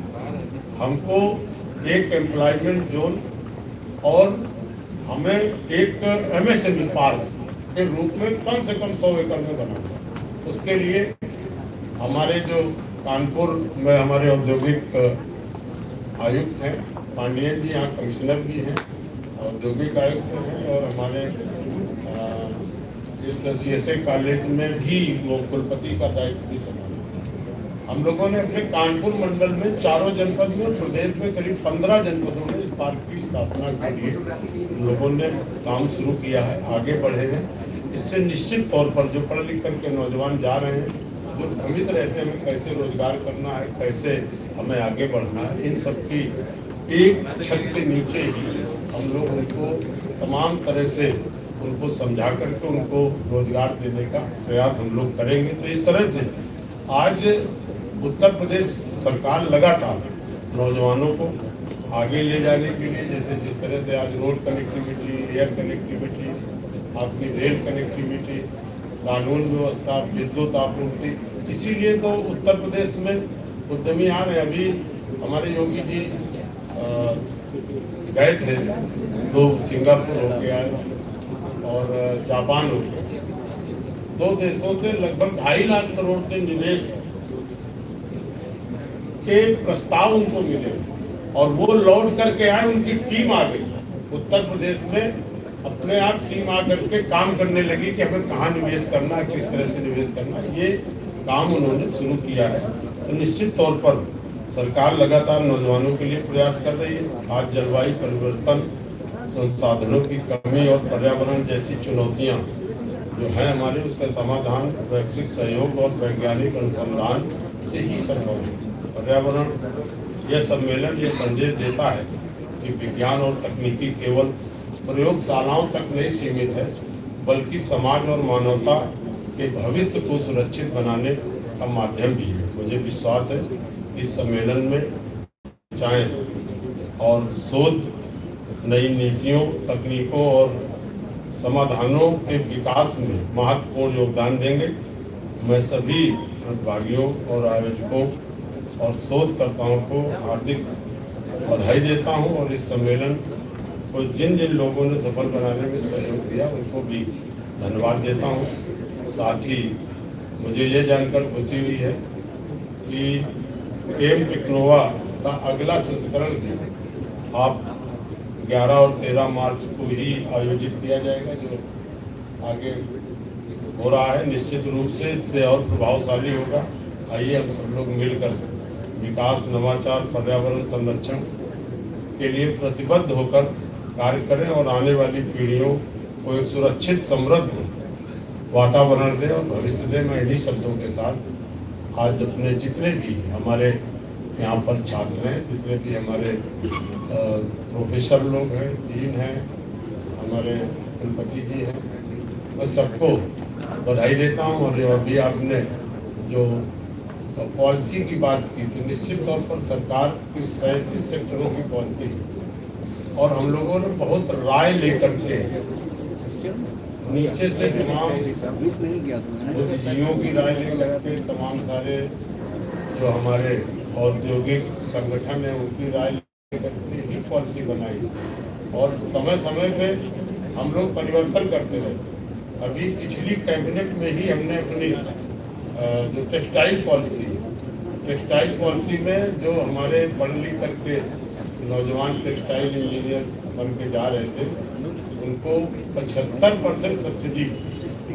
हमको एक एम्प्लॉयमेंट जोन और हमें एक MSME पार्क के रूप में कम से कम 100 एकड़ में बनाना। उसके लिए हमारे जो कानपुर में हमारे औद्योगिक आयुक्त हैं पांडियन जी, यहाँ कमिश्नर भी हैं, औद्योगिक आयुक्त हैं, और हमारे इस CSA कॉलेज में भी वो कुलपति का दायित्व भी संभाला। हम लोगों ने अपने कानपुर मंडल में चारों जनपद में, प्रदेश में करीब 15 जनपदों में इस पार्क की स्थापना के लिए हम लोगों ने काम शुरू किया है, आगे बढ़े हैं। इससे निश्चित तौर पर जो पढ़ लिख करके नौजवान जा रहे हैं, जो भ्रमित रहते हैं हमें कैसे रोजगार करना है, कैसे हमें आगे बढ़ना है, इन सब की एक छत के नीचे ही हम लोग उनको तमाम तरह से उनको समझा करके उनको रोजगार देने का प्रयास हम लोग करेंगे। तो इस तरह से आज उत्तर प्रदेश सरकार लगातार नौजवानों को आगे ले जाने के लिए, जैसे जिस तरह से आज रोड कनेक्टिविटी, एयर कनेक्टिविटी, आपकी रेल कनेक्टिविटी, कानून व्यवस्था, विद्युत आपूर्ति, इसीलिए तो उत्तर प्रदेश में उद्यमी आ रहे हैं। अभी हमारे योगी जी गए थे, तो सिंगापुर हो गया और जापान हो गया, 2 देशों से लगभग 2.5 लाख करोड़ के निवेश के प्रस्ताव उनको मिले और वो लौट करके आए, उनकी टीम आ गई उत्तर प्रदेश में, अपने आप टीम आ करके काम करने लगी कि हमें कहाँ निवेश करना है, किस तरह से निवेश करना है, ये काम उन्होंने शुरू किया है। तो निश्चित तौर पर सरकार लगातार नौजवानों के लिए प्रयास कर रही है। आज जलवायु परिवर्तन, संसाधनों की कमी और पर्यावरण जैसी चुनौतियां जो है हमारे, उसका समाधान वैश्विक सहयोग और वैज्ञानिक अनुसंधान से ही संभव है। पर्यावरण, यह सम्मेलन ये संदेश देता है कि विज्ञान और तकनीकी केवल प्रयोगशालाओं तक नहीं सीमित है, बल्कि समाज और मानवता के भविष्य को सुरक्षित बनाने का माध्यम भी है। मुझे विश्वास है इस सम्मेलन में चाहे और शोध, नई नीतियों, तकनीकों और समाधानों के विकास में महत्वपूर्ण योगदान देंगे। मैं सभी प्रतिभागियों और आयोजकों और शोधकर्ताओं को हार्दिक बधाई देता हूं और इस सम्मेलन को जिन जिन लोगों ने सफल बनाने में सहयोग दिया उनको भी धन्यवाद देता हूं। साथ ही मुझे ये जानकर खुशी हुई है कि Chem-Technova का अगला संस्करण भी आप 11 और 13 मार्च को ही आयोजित किया जाएगा, जो आगे हो रहा है। निश्चित रूप से इससे और प्रभावशाली होगा। आइए हम सब लोग मिलकर विकास, नवाचार, पर्यावरण संरक्षण के लिए प्रतिबद्ध होकर कार्य करें और आने वाली पीढ़ियों को एक सुरक्षित, समृद्ध वातावरण दें और भविष्य दें। मैं इन्हीं शब्दों के साथ आज अपने जितने भी हमारे यहाँ पर छात्र हैं, जितने भी हमारे प्रोफेसर लोग हैं, डीन हैं, हमारे कुलपति जी हैं, मैं सबको बधाई देता हूँ। और अभी आपने जो पॉलिसी की बात की, तो निश्चित तौर पर सरकार की 37 सेक्टरों की पॉलिसी है और हम लोगों ने बहुत राय लेकर के नीचे से तमाम बुद्धिजीवियों की राय लेकर के, तमाम सारे जो हमारे औद्योगिक संगठन है उनकी राय लेकर के ही पॉलिसी बनाई और समय समय पे हम लोग परिवर्तन करते रहते। अभी पिछली कैबिनेट में ही हमने अपनी जो टेक्सटाइल पॉलिसी में जो हमारे पढ़ लिख करके नौजवान टेक्सटाइल इंजीनियर बन के जा रहे थे, उनको 75% सब्सिडी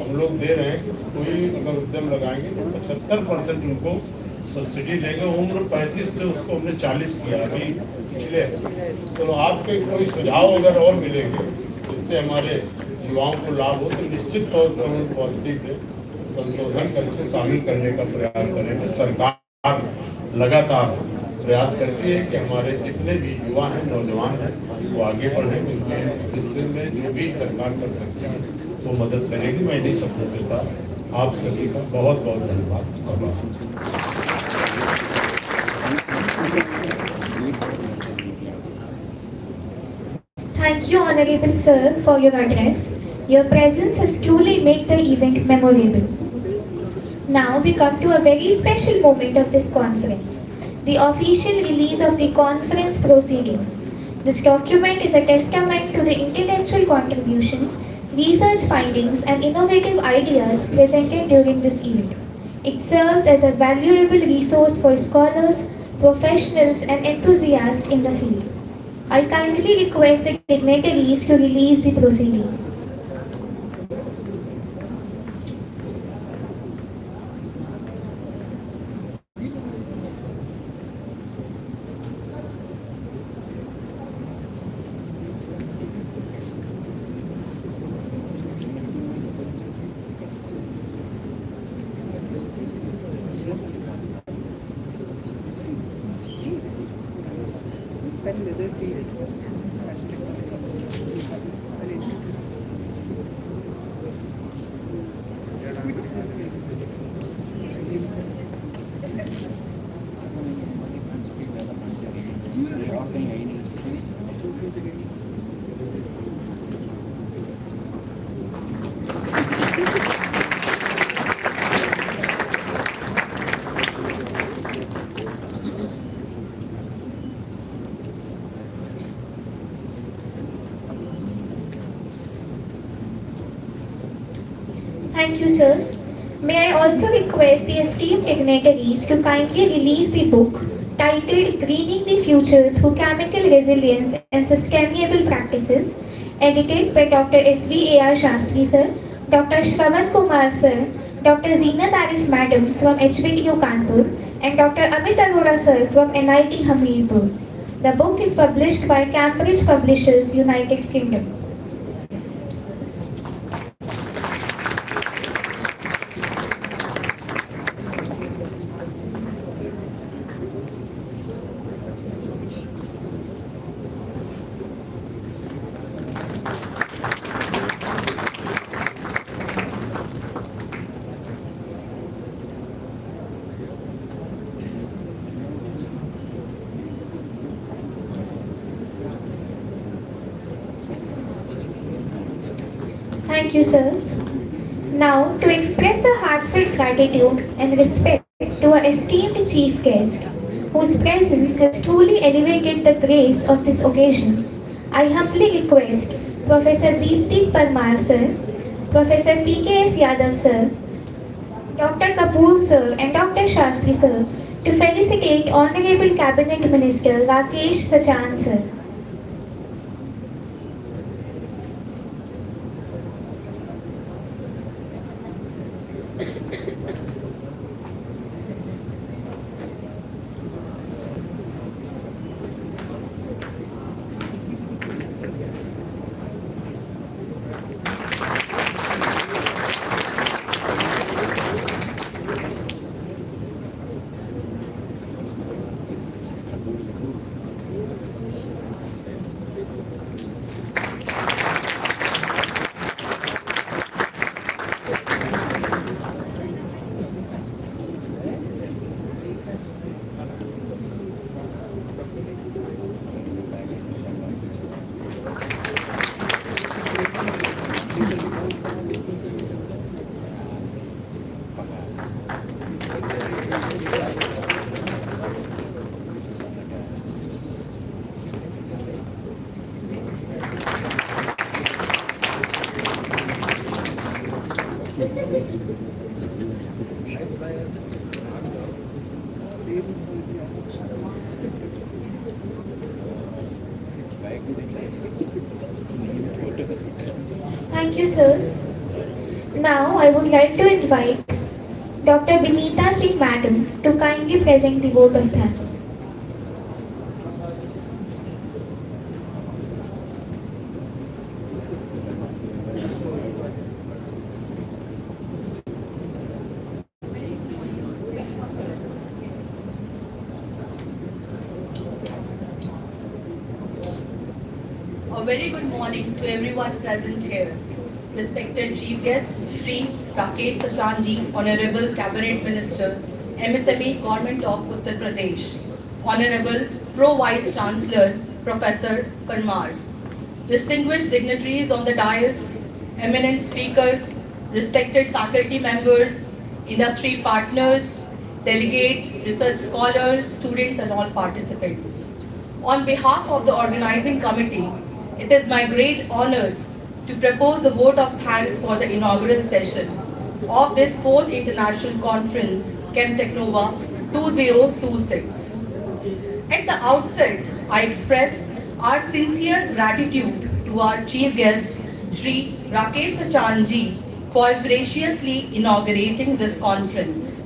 हम लोग दे रहे हैं। कोई अगर उद्यम लगाएंगे तो 75% उनको सब्सिडी देंगे। उम्र 35 से उसको हमने 40 किया अभी पिछले। तो आपके कोई सुझाव अगर और मिलेंगे जिससे हमारे युवाओं को लाभ हो, तो निश्चित तौर पर हम पॉलिसी पे संशोधन करके शामिल करने का प्रयास करेंगे। सरकार लगातार प्रयास करती है कि हमारे जितने भी युवा हैं, नौजवान हैं, वो आगे बढ़ें। उनके हिस्से में जो भी सरकार कर सकती है वो मदद करेगी। मैं इन्हीं शब्दों के साथ आप सभी का बहुत बहुत धन्यवाद। आभार। Thank you, Honorable Sir, for your address. Your presence has truly made the event memorable. Now we come to a very special moment of this conference, the official release of the conference proceedings. This document is a testament to the intellectual contributions, research findings, and innovative ideas presented during this event. It serves as a valuable resource for scholars, professionals, and enthusiasts in the field. I kindly request the dignitaries to release the proceedings. Thank you, sirs. May I also request the esteemed dignitaries to kindly release the book titled Greening the Future Through Chemical Resilience and Sustainable Practices, edited by Dr. S.V.A.R. Shastri, sir, Dr. Shravan Kumar, sir, Dr. Zeenat Arif, madam, from HBTU Kanpur, and Dr. Amit Arora, sir, from NIT Hamirpur. The book is published by Cambridge Publishers, United Kingdom. Thank you, sirs. Now, to express a heartfelt gratitude and respect to our esteemed chief guest, whose presence has truly elevated the grace of this occasion, I humbly request Professor Deepti Parmar, sir, Professor P.K.S. Yadav, sir, Dr. Kapoor, sir, and Dr. Shastri, sir, to felicitate Honorable Cabinet Minister Rakesh Sachan, sir. Thank you, sirs. Now, I would like to invite Dr. Binita Singh, madam, to kindly present the vote of thanks. A very good morning to everyone present here. Respected Chief Guest, Shri Rakesh Sachan, Honorable Cabinet Minister, MSME Government of Uttar Pradesh, Honorable Pro Vice Chancellor, Professor Parmar, distinguished dignitaries on the dais, eminent speaker, respected faculty members, industry partners, delegates, research scholars, students and all participants. On behalf of the organizing committee, it is my great honor to propose the vote of thanks for the inaugural session. of this 4th International Conference, Chem-Technova 2026. At the outset, I express our sincere gratitude to our chief guest, Shri Rakesh Sachanji, for graciously inaugurating this conference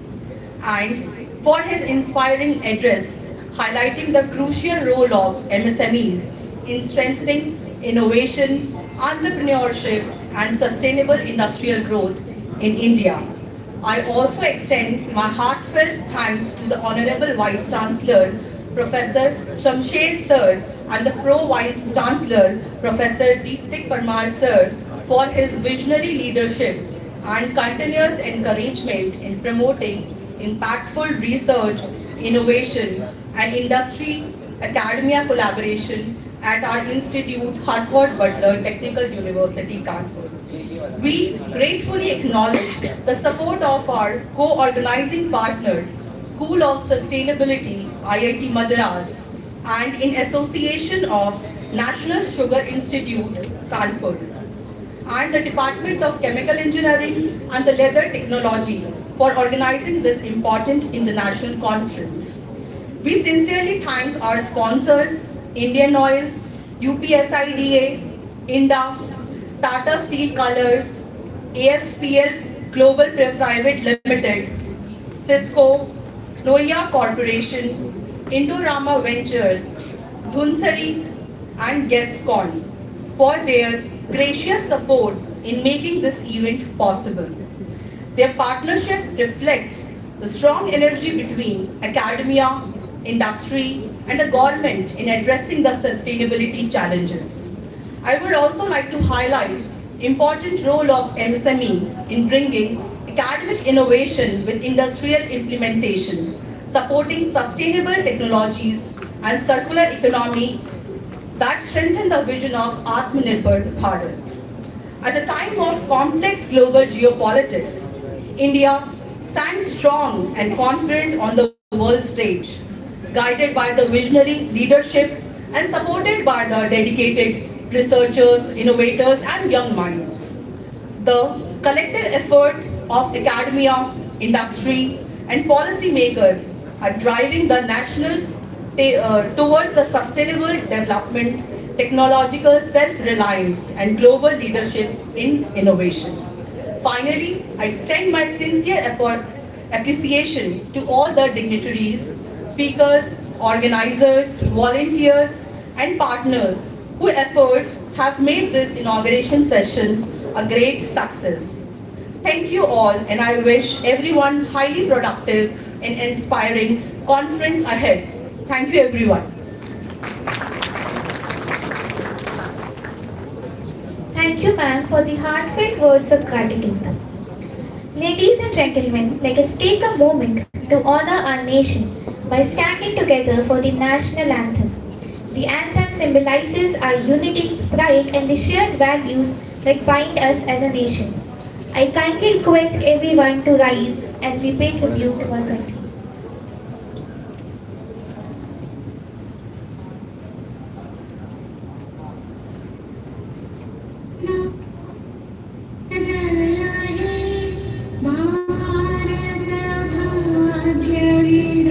and for his inspiring address highlighting the crucial role of MSMEs in strengthening innovation, entrepreneurship, and sustainable industrial growth in India. I also extend my heartfelt thanks to the Honorable Vice Chancellor, Professor Shamsher Sir, and the Pro Vice Chancellor, Professor Deeptik Parmar Sir, for his visionary leadership and continuous encouragement in promoting impactful research, innovation, and industry academia collaboration at our institute, Harcourt Butler Technical University, Kanpur. We gratefully acknowledge the support of our co-organizing partner, School of Sustainability, IIT Madras, and in association of National Sugar Institute, Kanpur, and the Department of Chemical Engineering and the Leather Technology for organizing this important international conference. We sincerely thank our sponsors, Indian Oil, UPSIDA, INDA, Tata Steel Colors, AFPL Global Private Limited, Cisco, Noia Corporation, Indorama Ventures, Dhunsari, and Guestcon for their gracious support in making this event possible. Their partnership reflects the strong energy between academia, industry, and the government in addressing the sustainability challenges. I would also like to highlight important role of MSME in bringing academic innovation with industrial implementation, supporting sustainable technologies and circular economy that strengthen the vision of Atmanirbhar Bharat. At a time of complex global geopolitics, India stands strong and confident on the world stage, guided by the visionary leadership and supported by the dedicated researchers, innovators, and young minds. The collective effort of academia, industry, and policymakers are driving the national towards the sustainable development, technological self-reliance, and global leadership in innovation. Finally, I extend my sincere appreciation to all the dignitaries, speakers, organizers, volunteers, and partners whose efforts have made this inauguration session a great success. Thank you all, and I wish everyone highly productive and inspiring conference ahead. Thank you, everyone. Thank you, ma'am, for the heartfelt words of gratitude. Ladies and gentlemen, let us take a moment to honor our nation by standing together for the national anthem. The anthem symbolizes our unity, pride, and the shared values that bind us as a nation. I kindly request everyone to rise as we pay tribute to our country. Dravid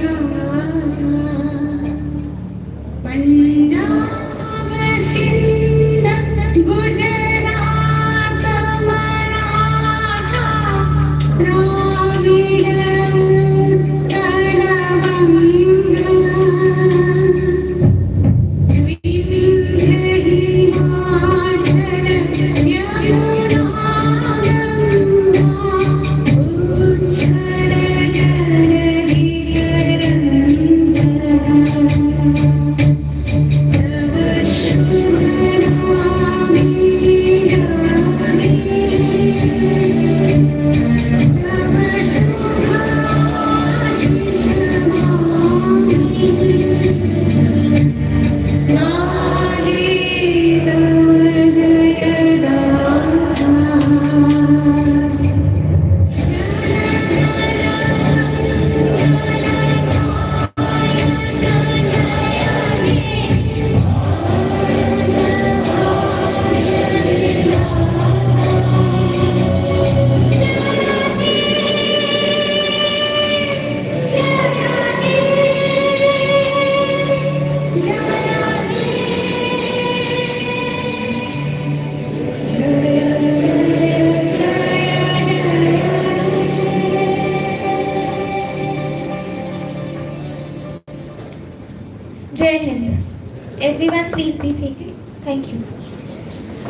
Everyone please be seated. Thank you.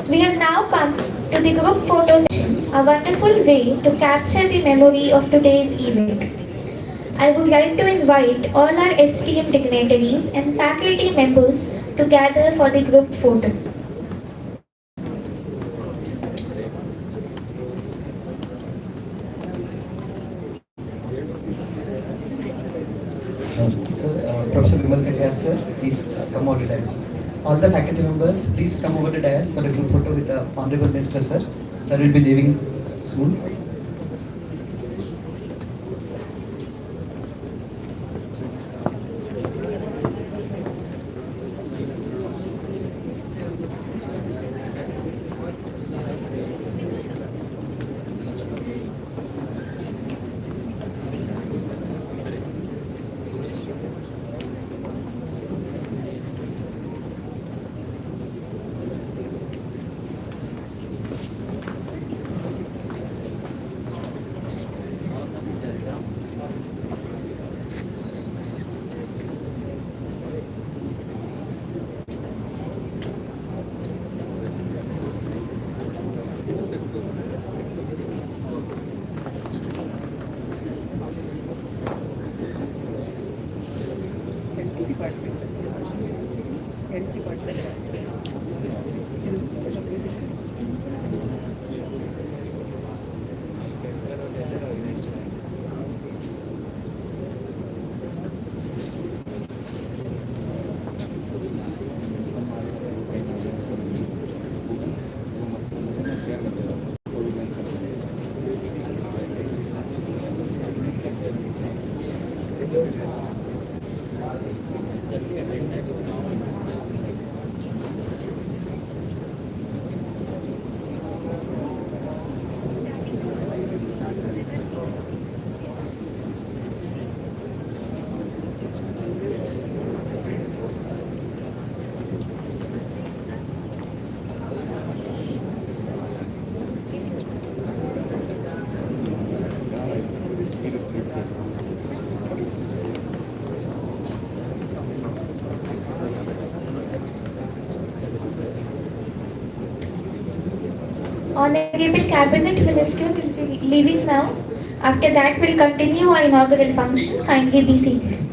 We have now come to the group photo session, a wonderful way to capture the memory of today's event. I would like to invite all our esteemed dignitaries and faculty members to gather for the group photo. Sir, Professor Vimal Katia, sir, please come over the dais. All the faculty members, please come over the dais for the group photo with the Honorable Minister, sir. Sir will be leaving soon. Honorable Cabinet Minister will be leaving now. After that, we'll continue our inaugural function. Kindly be seated.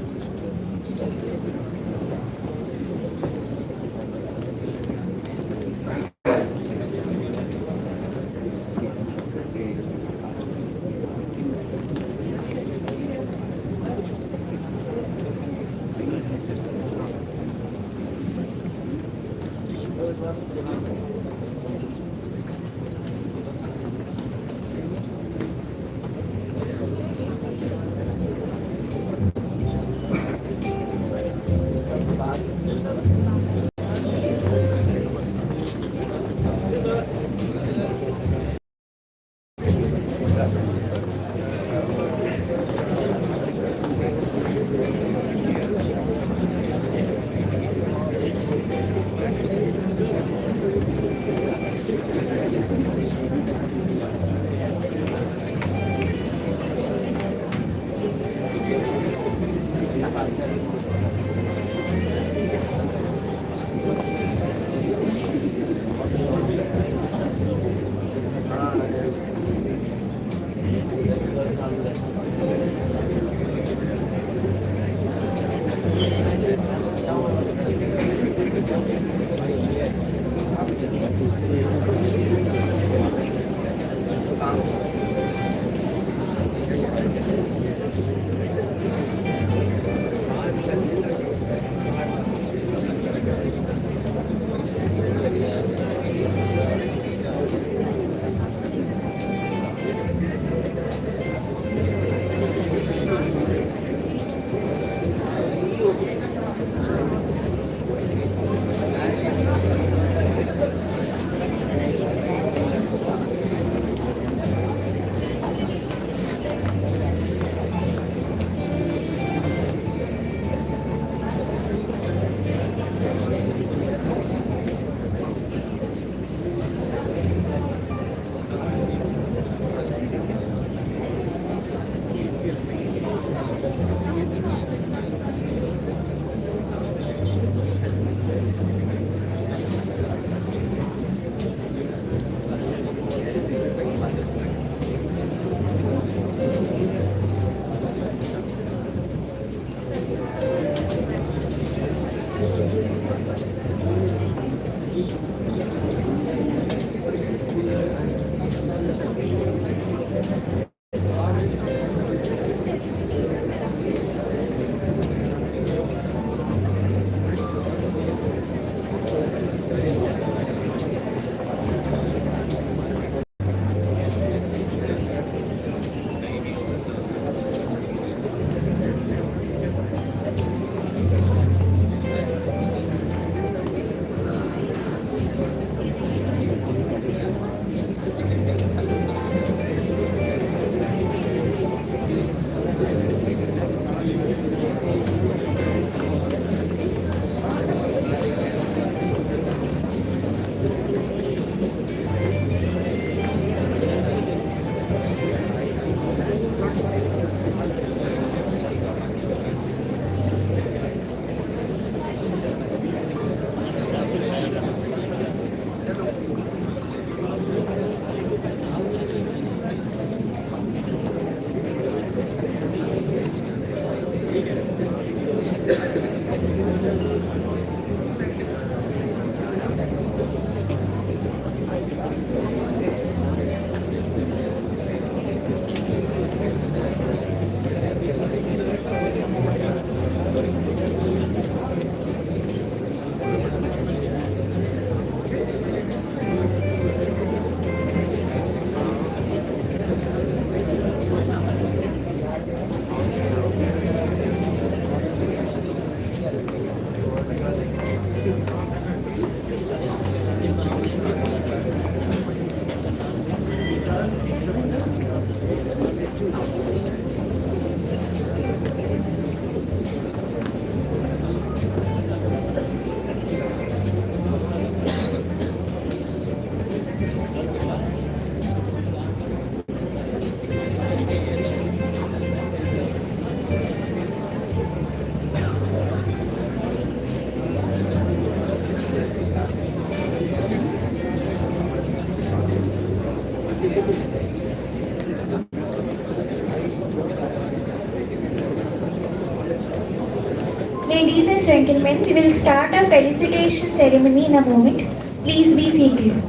Ladies and gentlemen, we will start our felicitation ceremony in a moment. Please be seated.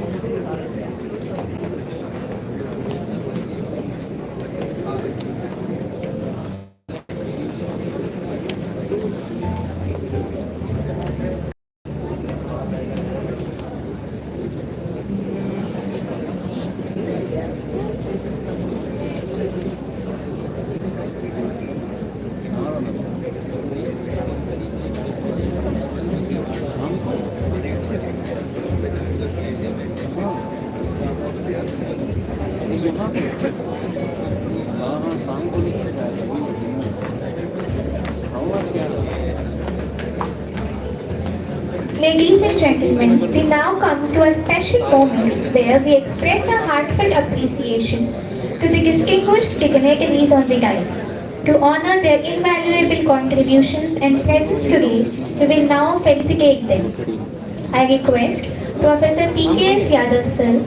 Ladies and gentlemen, we now come to a special moment where we express our heartfelt appreciation to the distinguished dignitaries on the dais. To honor their invaluable contributions and presence today, we will now felicitate them. I request Professor P.K.S. Yadav sir,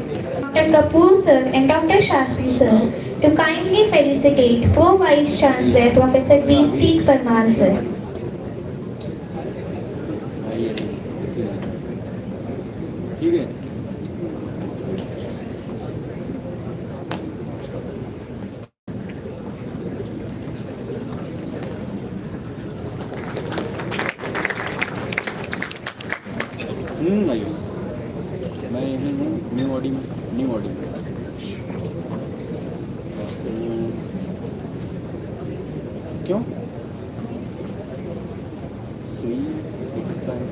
Dr. Kapoor sir and Dr. Shastri sir to kindly felicitate Pro Vice Chancellor Professor Deepti Parmar sir. ठीक है आयुष मैं यही हूँ new Audi में क्यों सुई सकता है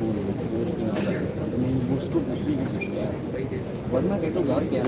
उसको उसी की वरना कहते यार क्या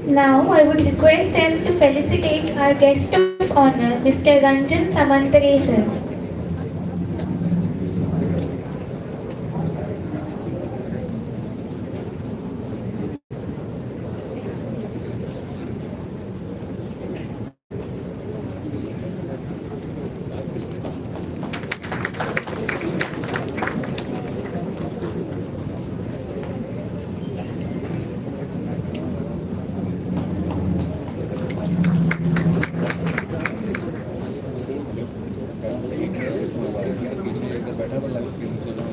Now I would request them to felicitate our guest of Honor, Mr. Ranjan Samantare, sir. पीछे अगर बैठा हुआ लाइव स्ट्रीम से ना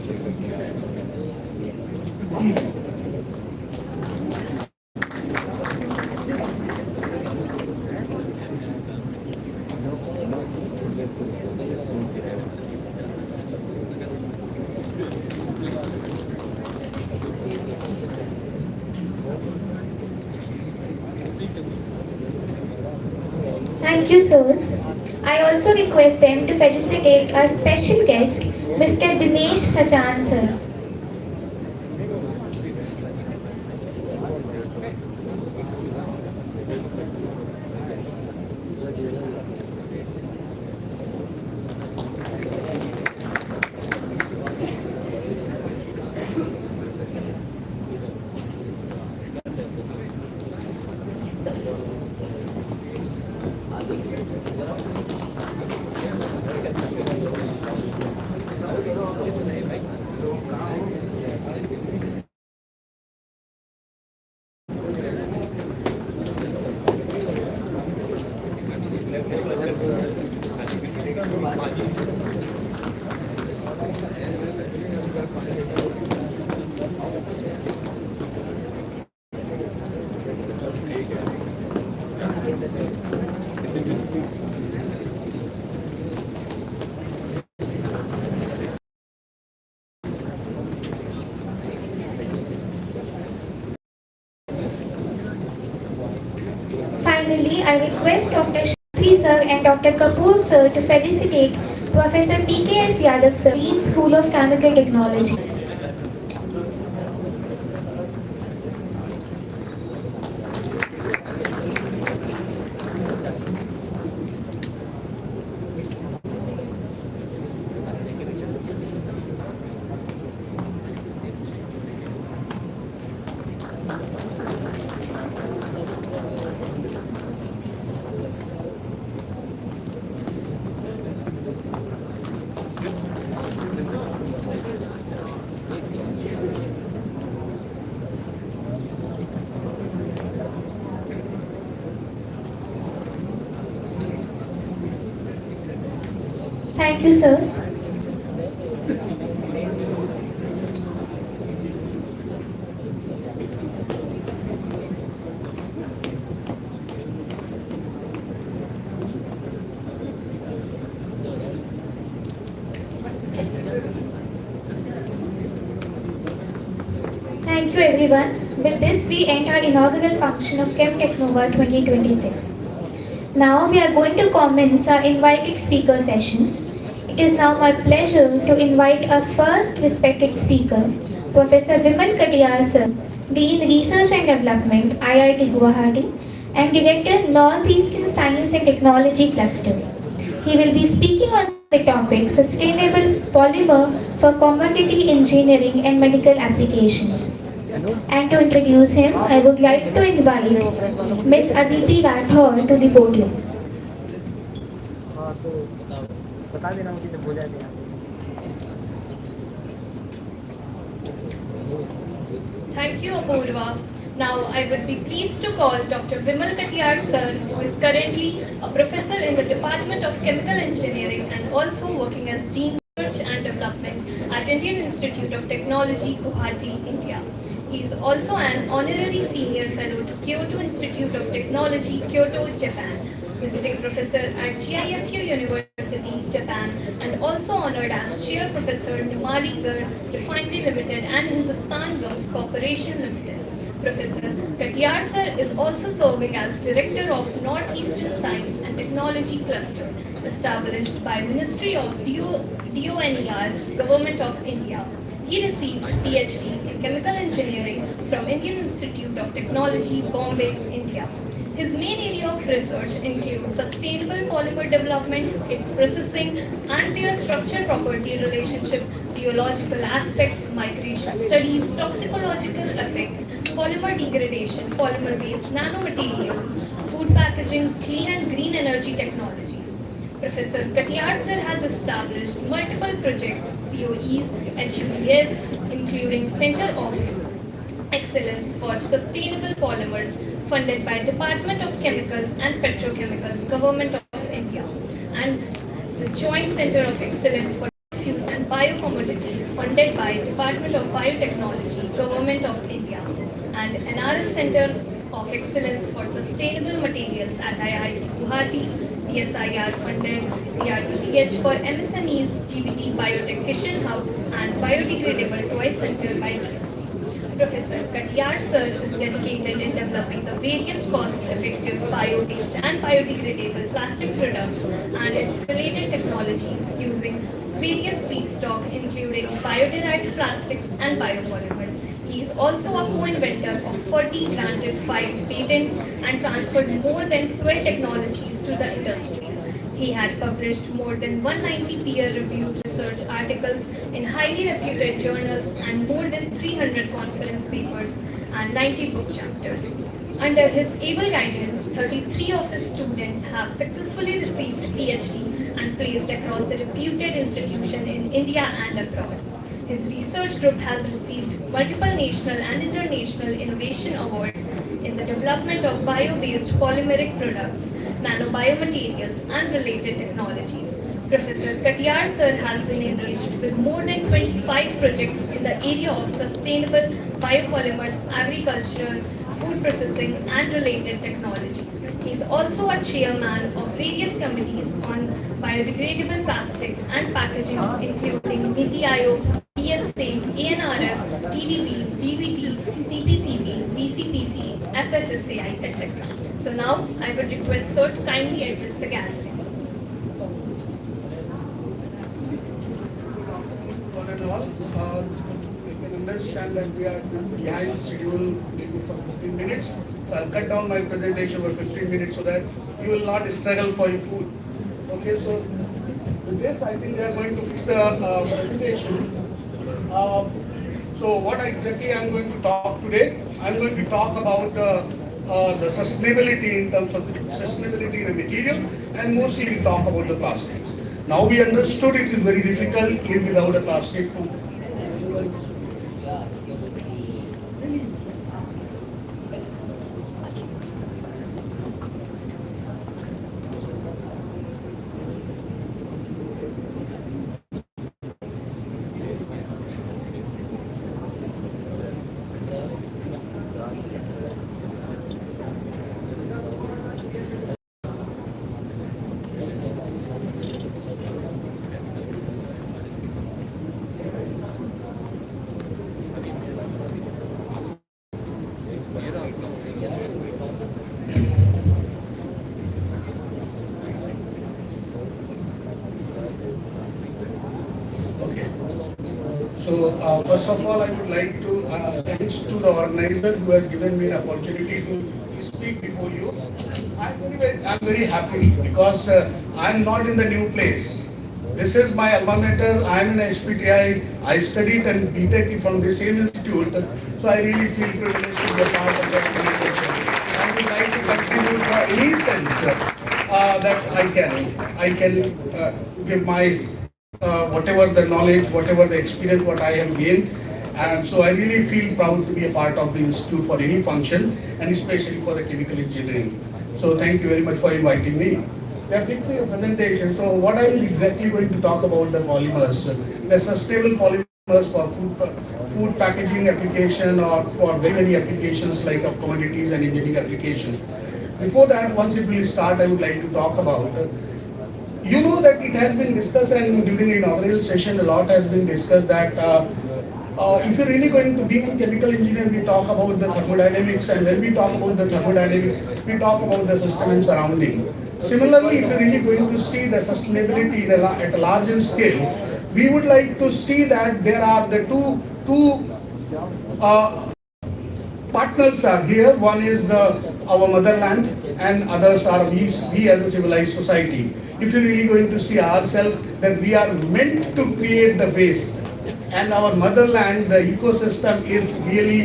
Thank you, sirs. I also request them to felicitate our special guest, Mr. Dinesh Sachan, sir. Finally, I request Dr. Shri sir and Dr. Kapoor sir to felicitate Professor PKS Yadav sir, Dean School of Chemical Technology. Thank you, sirs. Thank you, everyone. With this, we end our inaugural function of Chem-Technova 2026. Now we are going to commence our invited speaker sessions. It is now my pleasure to invite our first respected speaker, Professor Vimal Katiyar sir, Dean Research and Development, IIT Guwahati, and Director Northeastern Science and Technology Cluster. He will be speaking on the topic Sustainable Polymer for Commodity Engineering and Medical Applications. And to introduce him, I would like to invite Ms. Aditi Rathore to the podium. Thank you, Apurva. Now, I would be pleased to call Dr. Vimal Katiyar sir, who is currently a professor in the Department of Chemical Engineering and also working as Dean Research and Development at Indian Institute of Technology, Guwahati, India. He is also an honorary senior fellow to Kyoto Institute of Technology, Kyoto, Japan, visiting professor at GIFU University, Japan, and also honored as chair professor Numali Refinery Limited and Hindustan Gums Corporation Limited. Professor Katiyar sir is also serving as director of Northeastern Science and Technology Cluster, established by Ministry of DONER, Government of India. He received PhD in Chemical Engineering from Indian Institute of Technology, Bombay, India. His main area of research includes sustainable polymer development, its processing, and their structure property relationship, biological aspects, migration studies, toxicological effects, polymer degradation, polymer-based nanomaterials, food packaging, clean and green energy technologies. Professor Katiyar sir has established multiple projects, COEs, HBTUs, including Center of Excellence for Sustainable Polymers, funded by Department of Chemicals and Petrochemicals, Government of India, and the Joint Center of Excellence for Fuels and Biocommodities, funded by Department of Biotechnology, Government of India, and NRL Center of Excellence for Sustainable Materials at IIT Guwahati, DSIR funded CRTTH for MSMEs, DBT Biotech Kitchen Hub, and Biodegradable Toy Center by DST. Professor Katiyar sir is dedicated in developing the various cost-effective bio-based and biodegradable plastic products and its related technologies using various feedstock including bio-derived plastics and biopolymers. He is also a co-inventor of 40 granted 5 patents and transferred more than 12 technologies to the industries. He had published more than 190 peer-reviewed research articles in highly reputed journals and more than 300 conference papers and 90 book chapters. Under his able guidance, 33 of his students have successfully received PhD and placed across the reputed institution in India and abroad. His research group has received multiple national and international innovation awards in the development of bio-based polymeric products, nanobiomaterials, and related technologies. Professor Katiyar sir has been engaged with more than 25 projects in the area of sustainable biopolymers, agriculture, food processing, and related technologies. He is also a chairman of various committees on biodegradable plastics and packaging, including Niti Aayog, PSA, ANRF, TDB, DBT, CPCB, DCPC, FSSAI, etc. So now I would request sir to kindly address the gathering. One and all, you can understand that we are behind schedule maybe for 15 minutes. So I'll cut down my presentation for 15 minutes so that you will not struggle for your food. Okay, so with this, I think they are going to fix the presentation. So what exactly I'm going to talk today? I'm going to talk about the sustainability in terms of the sustainability in the material, and mostly we talk about the plastics. Now we understood it is very difficult to live without a plastic. So first of all, I would like to thanks to the organizer who has given me an opportunity to speak before you. I'm very happy because I'm not in the new place. This is my alma mater. I'm in HBTI. I studied and BTech from the same institute. So I really feel privileged to be a part of that organization. I would like to contribute in any sense that I can give my whatever the knowledge, whatever the experience, what I have gained. And so I really feel proud to be a part of the institute for any function, and especially for the chemical engineering. So thank you very much for inviting me. They are fixing a presentation. So what I am exactly going to talk about the polymers. The sustainable polymers for food packaging application, or for very many applications like commodities and engineering applications. Before that, once it will start, I would like to talk about you know that it has been discussed, and during the inaugural session a lot has been discussed that if you're really going to be in chemical engineering, we talk about the thermodynamics, and when we talk about the thermodynamics, we talk about the system and surrounding. Similarly, if you're really going to see the sustainability at a larger scale, we would like to see that there are the two partners are here. One is our motherland, and others are we as a civilized society. If you're really going to see ourselves, that we are meant to create the waste, and our motherland, the ecosystem, is really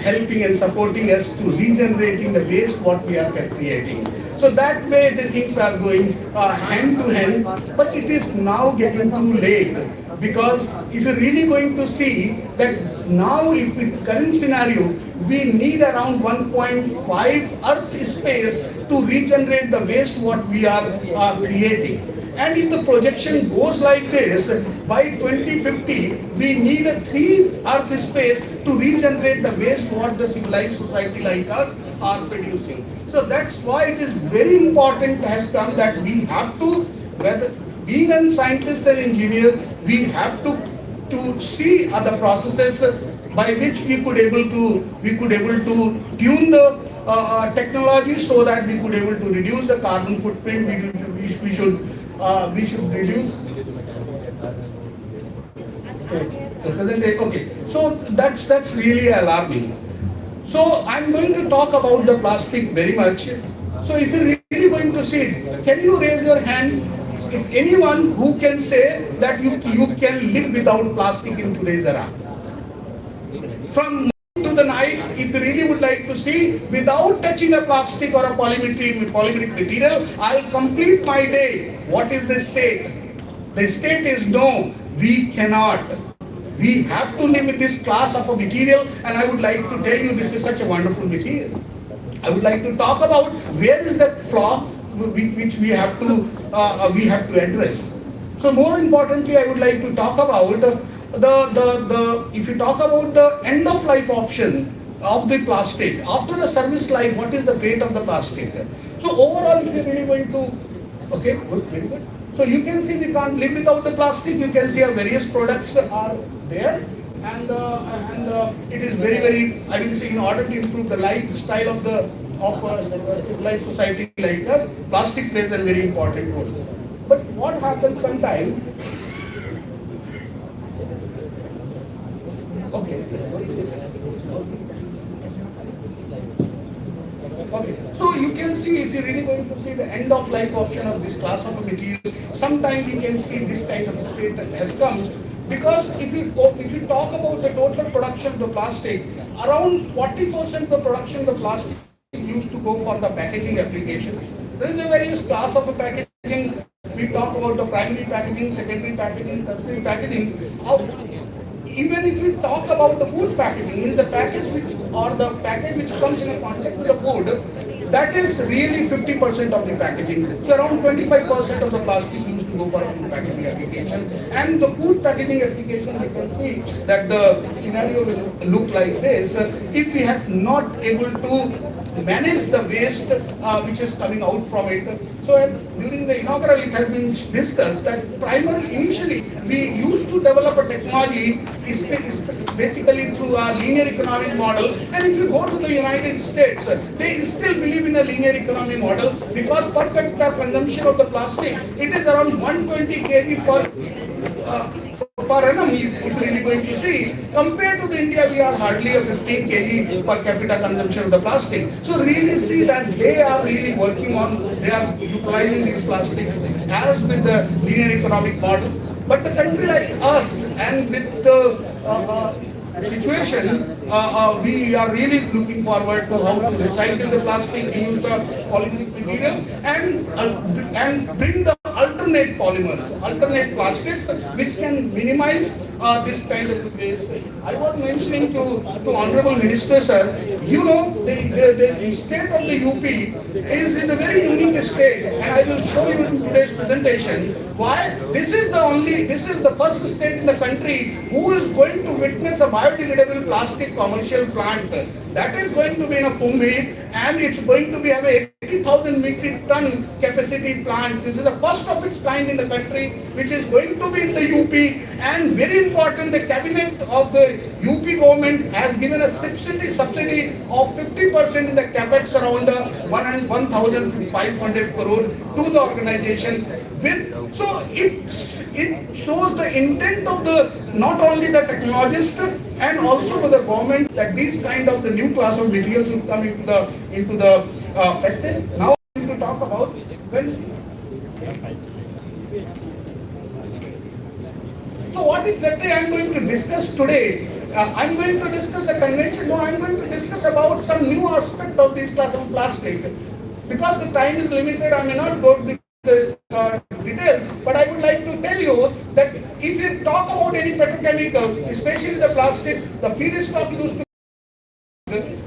helping and supporting us to regenerating the waste what we are creating. So that way the things are going hand to hand, but it is now getting too late, because if you're really going to see that now, if with current scenario, we need around 1.5 earth space to regenerate the waste what we are creating. And if the projection goes like this, by 2050, we need a 3 earth space to regenerate the waste what the civilized society like us are producing. So that's why it is very important has come that we have to, whether being a scientist and engineer, we have to see other processes by which we could able to tune the technology so that we could able to reduce the carbon footprint. We should reduce. Okay, so that's really alarming. So I'm going to talk about the plastic very much. So if you're really going to see, can you raise your hand if anyone who can say that you can live without plastic in today's era? From morning to the night, if you really would like to see, without touching a plastic or a polymeric material, I'll complete my day. What is the state? The state is no, we cannot. We have to live with this class of a material, and I would like to tell you this is such a wonderful material. I would like to talk about where is the flaw which we have to address. So more importantly, I would like to talk about if you talk about the end of life option of the plastic after the service life, what is the fate of the plastic? So overall, if you're really going to, okay, good, very good. So you can see we can't live without the plastic. You can see our various products are there, and it is very, I will say, in order to improve the lifestyle of a civilized society like us, plastic plays a very important role. But what happens sometimes? Okay. Okay, so you can see, if you're really going to see the end of life option of this class of a material, sometimes you can see this kind of state that has come, because if you talk about the total production of the plastic, around 40% of the production of the plastic used to go for the packaging applications. There is a various class of a packaging. We talk about the primary packaging, secondary packaging, tertiary packaging. Even if we talk about the food packaging, means the package which comes in a contact with the food, that is really 50% of the packaging. So around 25% of the plastic used to go for a food packaging application. And the food packaging application, you can see that the scenario will look like this. If we have not able to manage the waste which is coming out from it. So during the inaugural, it has been discussed that initially we used to develop a technology basically through a linear economic model. And if you go to the United States, they still believe in a linear economic model, because per capita consumption of the plastic, it is around 120 kg per annum, if you're really going to see. Compared to the India, we are hardly a 15 kg per capita consumption of the plastic. So really see that they are really working on, they are utilizing these plastics as with the linear economic model. But the country like us, and with the situation, we are really looking forward to how to recycle the plastic, use the polymeric material, and bring the alternate polymers, alternate plastics, which can minimize this kind of waste. I was mentioning to Honorable Minister, sir, you know, the state of the UP is a very unique state, and I will show you in today's presentation why this is the first state in the country who is going to witness a biodegradable plastic commercial plant. That is going to be in a Kumbhi, and it's going to be have a 80,000 metric ton capacity plant. This is the first of its kind in the country, which is going to be in the UP. And very important, the cabinet of the UP government has given a subsidy of 50% in the capex around 1,500 crore to the organization. So it shows the intent of the not only the technologist and also for the government that these kind of the new class of materials will come into the practice. Now I'm going to talk about when. So what exactly I'm going to discuss today? I'm going to discuss the convention. No, I'm going to discuss about some new aspect of this class of plastic. Because the time is limited, I may not go to the details, but I would like to tell you that if you talk about any petrochemical, especially the plastic, the feedstock used to.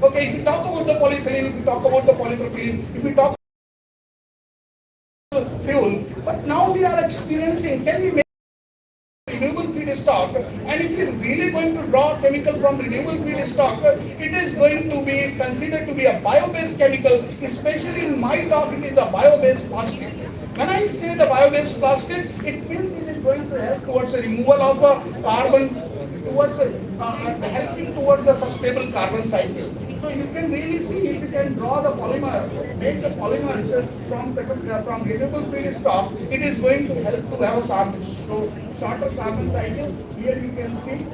Okay, if you talk about the polyethylene, if you talk about the polypropylene, if you talk about fuel, but now we are experiencing, can we make renewable feedstock, and if you're really going to draw chemical from renewable feedstock, it is going to be considered to be a bio-based chemical, especially in my talk it is a bio-based plastic. When I say the bio-based plastic, it means it is going to help towards the removal of carbon, towards helping towards the sustainable carbon cycle. So you can really see if you can draw the polymer, make the polymers from renewable feedstock, it is going to help to have a carbon, so shorter carbon cycle. Here you can see,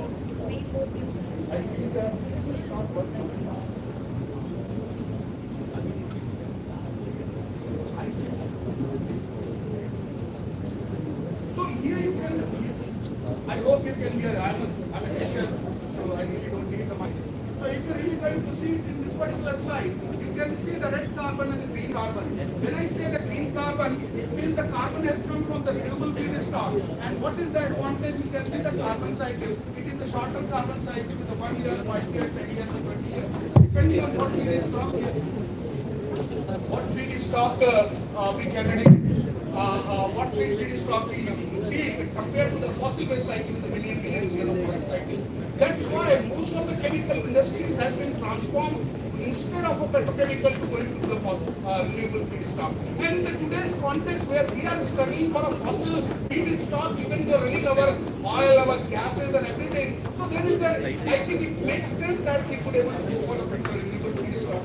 I think this is not working. So here you can, I hope you can hear, I'm a teacher, so I really don't need the mic. So if you're really going to see it in this particular slide, you can see the red carbon and the green carbon. When I say the green carbon, it means the carbon has come from the renewable feedstock. And what is the advantage? You can see the carbon cycle. It is the shorter carbon cycle with the 1 year, 5 years, 10 years, 20 years. Depending on what feedstock we generate, what feedstock we use to see compared to the fossil-based cycle with the millions year of life cycle. That's why most of the chemical industries have been transformed instead of a petrochemical to going to the renewable feedstock. And in the today's context where we are struggling for a fossil feedstock, even though running our oil, our gases and everything, so there is I think it makes sense that we could able to go for a renewable feedstock.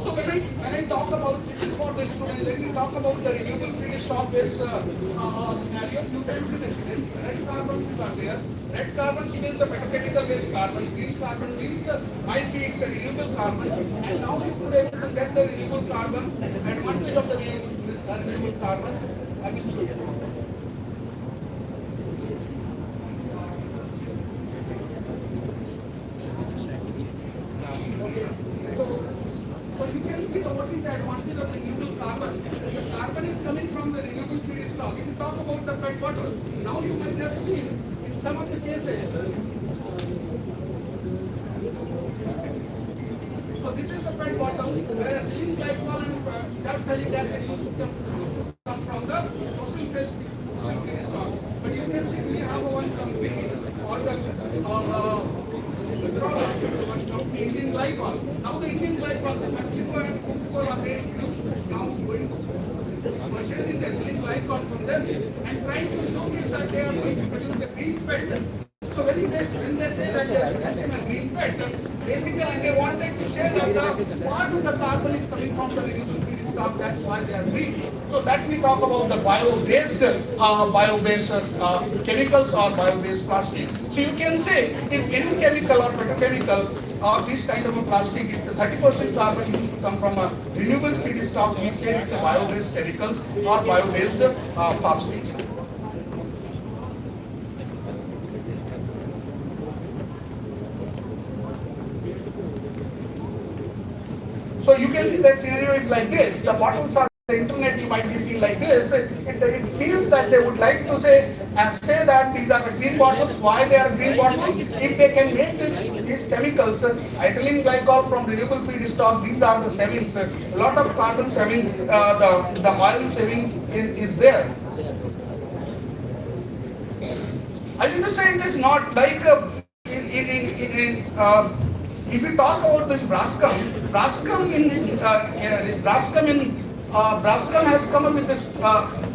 So when I talk about this for the students, when we talk about the renewable feedstock based scenario, you can see the red carbons are there. Red carbons means the petrochemical based carbon. Green carbon means might be it's a renewable carbon. And now you could able to get the renewable carbon, advantage of the renewable carbon. I will show you. So you can see what is the advantage of the renewable carbon. The carbon is coming from the renewable feedstock. If you talk about the PET bottle, now you might have seen in some of the cases. So this is the PET bottle where ethylene glycol and terephthalic acid used to come from the fossil-based feedstock. But you can see we have one company called Indian glycol. Now the Indian glycol, the Mexico and Coca-Cola, they used now going to purchasing the ethylene glycol from them and trying to showcase that they are going to produce the green PET. So when they say that they are producing a green PET, basically they wanted to say that the part of the carbon is coming from the renewable feedstock. That's why they are green. So that we talk about the bio-based chemicals or bio-based plastic. So you can say if any chemical or petrochemical or this kind of a plastic, if the 30% carbon used to come from a renewable feedstock, we say it's a bio-based chemicals or bio-based plastics. So you can see that scenario is like this. The bottles are the internet, you might be seen like this. It means that they would like to say that these are the green bottles. Why they are green bottles? If they can make these chemicals, ethylene glycol from renewable feedstock, these are the savings. A lot of carbon saving, the oil saving is there. I mean to say it is not like if you talk about this Braskem has come up with this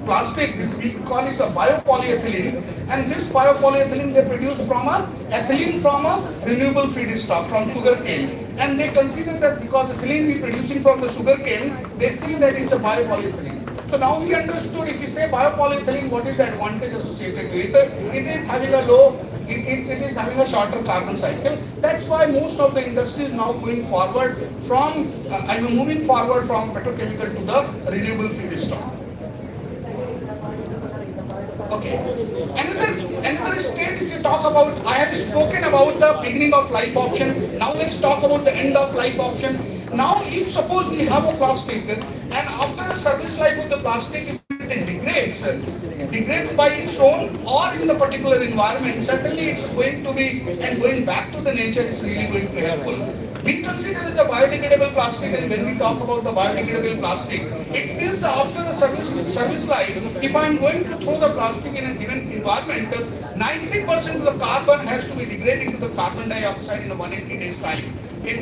plastic which we call it a biopolyethylene, and this biopolyethylene they produce from ethylene from a renewable feedstock from sugar cane. and they consider that because the ethylene we producing from the sugar cane, they see that it's a biopolyethylene. So now we understood if we say biopolyethylene, what is the advantage associated with it? It is having a it is having a shorter carbon cycle. That's why most of the industry is now going forward from, moving forward from petrochemical to the renewable feedstock. Okay. Another state, if you talk about, I have spoken about the beginning of life option. Now let's talk about the end of life option. Now, if suppose we have a plastic, and after the service life of the plastic, if it degrades by its own or in the particular environment, certainly it's going to be, and going back to the nature is really going to be helpful. We consider it a biodegradable plastic, and when we talk about the biodegradable plastic, it means that after the service life, if I am going to throw the plastic in a given environment, 90% of the carbon has to be degraded to the carbon dioxide in a 180 days time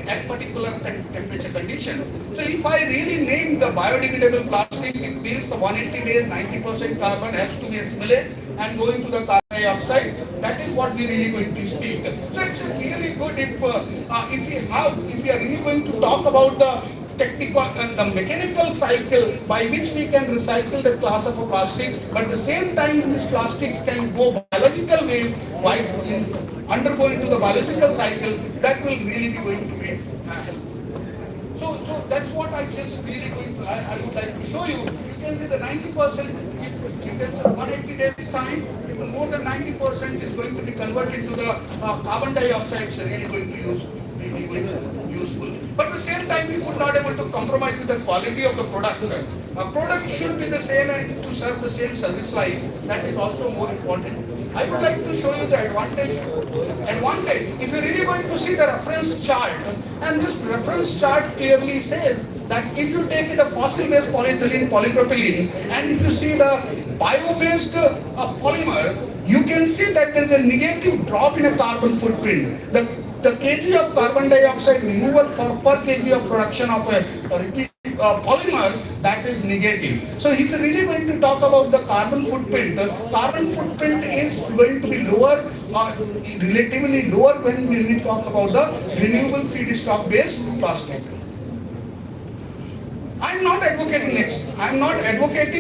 at particular temperature condition. So if I really name the biodegradable plastic, it means the 180 days, 90% carbon has to be assimilated and go into the carbon dioxide. That is what we really going to speak. So it's really good if we are really going to talk about the technical and the mechanical cycle by which we can recycle the class of a plastic, but at the same time these plastics can go biological way by undergoing to the biological cycle. That will really be going to be helpful. So that's what I just really going to, I would like to show you. You can see the 90%, if you can see 180 days time, if more than 90% is going to be converted into the carbon dioxide, it's really going to be useful. But at the same time, we could not able to compromise with the quality of the product. A product should be the same and to serve the same service life. That is also more important. I would like to show you the advantage. If you're really going to see the reference chart, and this reference chart clearly says that if you take it a fossil-based polyethylene, polypropylene, and if you see the bio-based polymer, you can see that there is a negative drop in a carbon footprint. The kg of carbon dioxide removal for per kg of production of a repeat polymer, that is negative. So if you're really going to talk about the carbon footprint is going to be lower, relatively lower when we talk about the renewable feedstock based plastic. I'm not advocating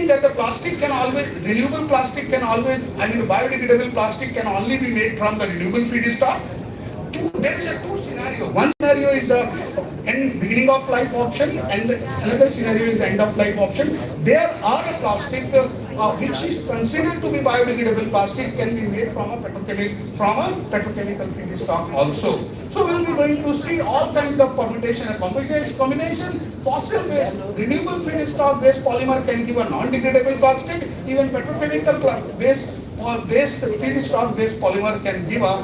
that the plastic can always, renewable plastic can always, biodegradable plastic can only be made from the renewable feedstock. There is a two scenario. One scenario is the beginning of life option, and another scenario is the end of life option. There are a plastic which is considered to be biodegradable plastic can be made from a petrochemical feedstock also. So we'll be going to see all kinds of permutation and combination. Fossil-based, renewable feedstock-based polymer can give a non-degradable plastic. Even petrochemical-based feedstock-based polymer can give a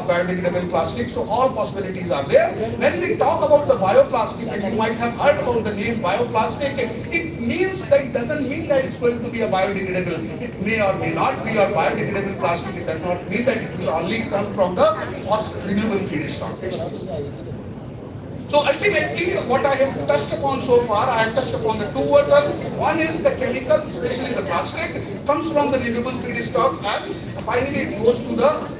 biodegradable plastic. So all possibilities are there. When we talk about the bioplastic, and you might have heard about the name bioplastic, it means that it doesn't mean that it's going to be a biodegradable. It may or may not be a biodegradable plastic. It does not mean that it will only come from the renewable feedstock. So ultimately, what I have touched upon so far, I have touched upon the two terms. One is the chemical, especially the plastic, comes from the renewable feedstock, and finally it goes to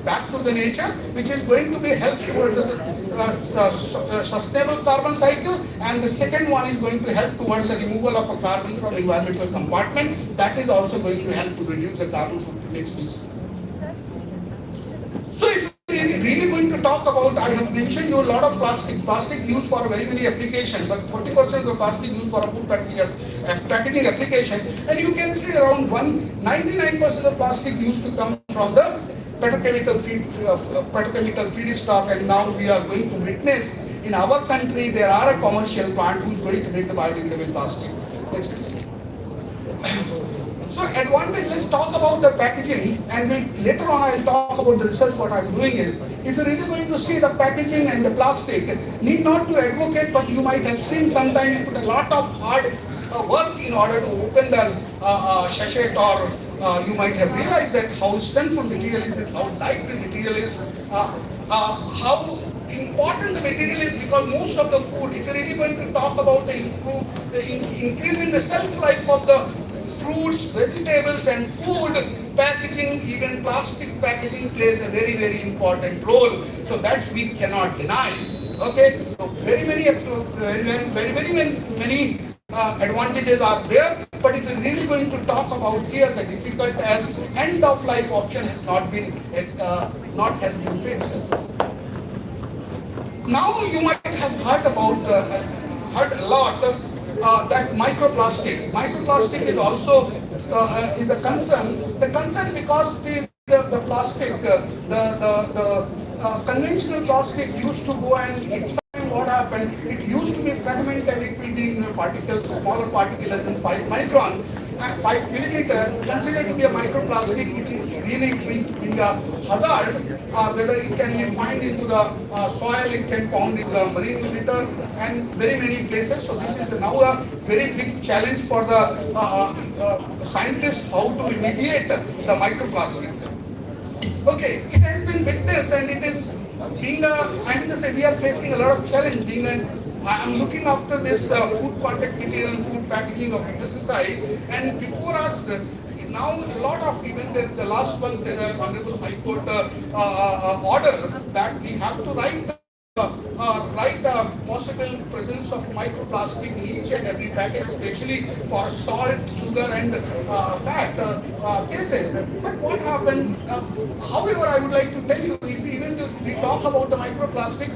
back to the nature, which is going to be helps towards the sustainable carbon cycle. And the second one is going to help towards the removal of a carbon from environmental compartment. That is also going to help to reduce the carbon footprint space. So if really going to talk about, I have mentioned you a lot of plastic used for very many applications, but 40% of the plastic used for a food packaging application, and you can see around 99% of plastic used to come from the petrochemical feedstock, and now we are going to witness in our country there are a commercial plant who is going to make the biodegradable plastic. Next please. So advantage, let's talk about the packaging, and later on I'll talk about the research what I'm doing here. If you're really going to see the packaging and the plastic, need not to advocate, but you might have seen sometimes you put a lot of hard work in order to open the sachet, or you might have realized that how strengthful material is, how light the material is, how important the material is, because most of the food, if you're really going to talk about the increase in the shelf life of the fruits, vegetables and food, packaging, even plastic packaging plays a very, very important role. So that we cannot deny. Okay, so very many advantages are there. But if you're really going to talk about here, the difficult as end of life option has not been fixed. Now you might have heard about heard a lot that microplastic. Microplastic is also is a concern. The concern because the plastic, the conventional plastic used to go and expand. What happened? It used to be fragmented and it will be in particles, smaller particles than 5 micron. 5 millimeter, considered to be a microplastic, it is really being a hazard. Whether it can be found into the soil, it can found in the marine litter, and very many places. So this is now a very big challenge for the scientists how to remediate the microplastic. Okay, it has been witnessed, and it is being I'm going to say we are facing a lot of challenge. I'm looking after this food contact material and food packaging of FSSI, and before us now a lot of, even the last month Honorable High Court order that we have to write possible presence of microplastic in each and every package, especially for salt, sugar and fat cases. But what happened, however, I would like to tell you, if even we talk about the microplastic,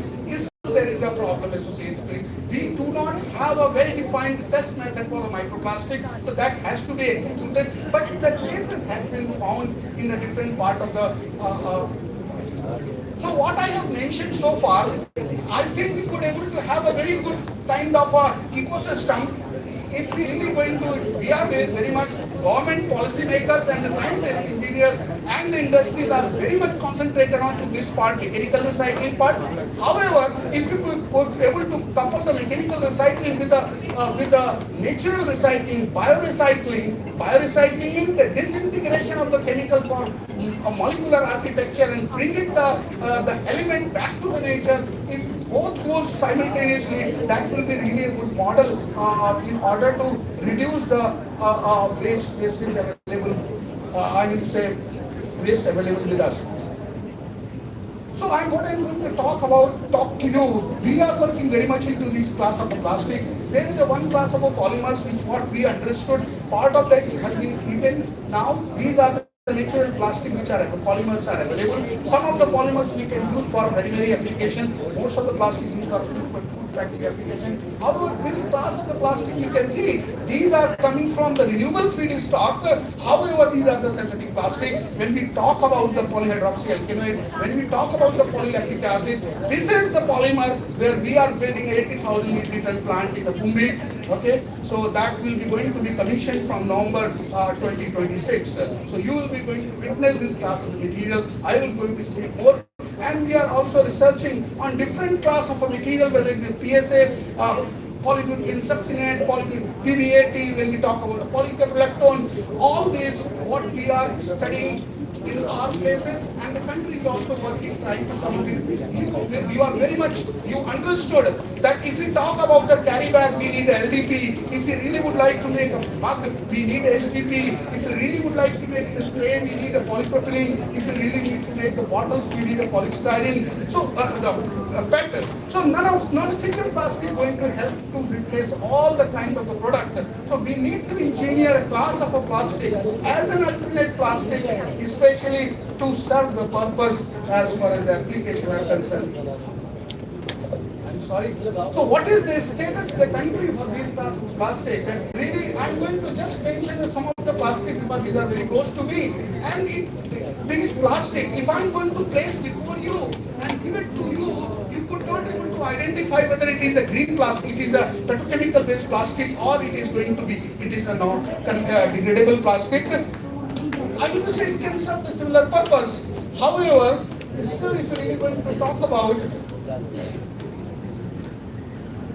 there is a problem associated with it. We do not have a well-defined test method for a microplastic, so that has to be executed. But the traces have been found in a different part of the So what I have mentioned so far, I think we could able to have a very good kind of a ecosystem if we really going to, we are very much government policy makers and the scientists, engineers and the industries are very much concentrated on to this part, mechanical recycling part. However, if you could able to couple the mechanical recycling with the natural recycling, biorecycling means the disintegration of the chemical for a molecular architecture and bring it the element back to the nature. If both goes simultaneously, that will be really a good model in order to reduce the wastage available. I need to say waste available with us. So what I'm going to talk to you. We are working very much into this class of plastic. There is one class of polymers which what we understood, part of that has been eaten. Now these are the natural plastic which are polymers are available. Some of the polymers we can use for very many applications. Most of the plastic used for food packaging application. However, this class of the plastic you can see these are coming from the renewable feedstock. However, these are the synthetic plastic. When we talk about the polyhydroxyalkanoate, when we talk about the polylactic acid, this is the polymer where we are building 80,000 metric ton plant in the Kumbhi. Okay, so that will be going to be commissioned from November 2026. So you will be going to witness this class of material. I will going to speak more. And we are also researching on different class of a material, whether it is PSA, polybutylene succinate, PBAT, when we talk about the polycaprolactone, all these what we are studying in our places, and the country is also working, trying to come with. You are very much, you understood that if we talk about the carry bag, we need LDP. If you really would like to make a mug, we need HDP. If you really would like to make the tray, we need a polypropylene. If you really need to make the bottles, we need a polystyrene. So the PET. So not a single plastic going to help to replace all the kind of a product. So we need to engineer a class of a plastic as an alternate plastic, especially to serve the purpose as far as the application are concerned. I'm sorry. So what is the status in the country for this class of plastic? And really, I'm going to just mention some of the plastic because these are very close to me. And these plastic, if I'm going to place before you and give it to you, you could not able to identify whether it is a green plastic, it is a petrochemical based plastic, or it is going to be, it is a non-degradable plastic. I'm going to say it can serve a similar purpose. However, still if you're really going to talk about,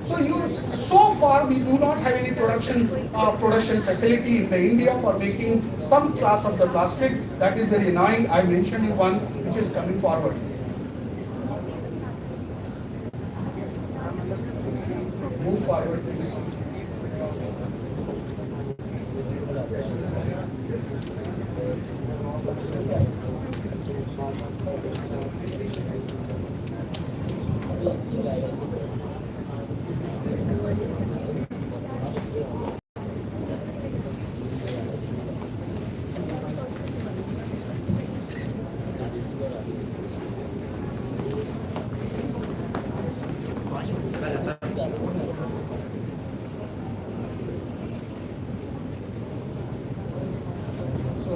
so far we do not have any production facility in India for making some class of the plastic. That is very annoying. I mentioned you one which is coming forward. Move forward, please.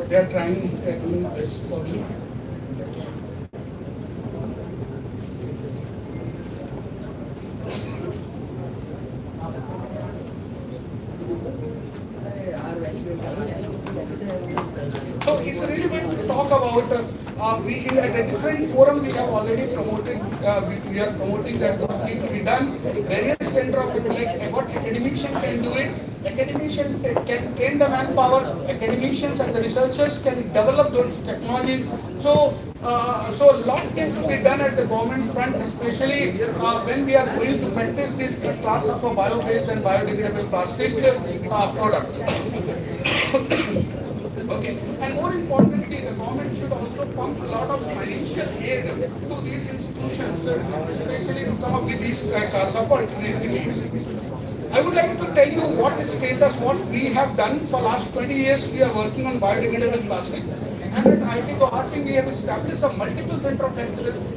they are trying, they are doing best for me. So if you really want to talk about, we in at a different forum we have already promoted, we are promoting that what need to be done. Various center of like what academician can do it. Academician can train the manpower. Academicians and the researchers can develop those technologies. So so a lot need to be done at the government front, especially when we are going to practice this class of a bio-based and biodegradable plastic product. Okay, and more importantly, the government should also pump a lot of financial aid to these institutions, especially to come up with these class of alternatives. I would like to tell you what is status, what we have done for last 20 years. We are working on biodegradable plastic, and at IIT Guwahati we have established a multiple center of excellence.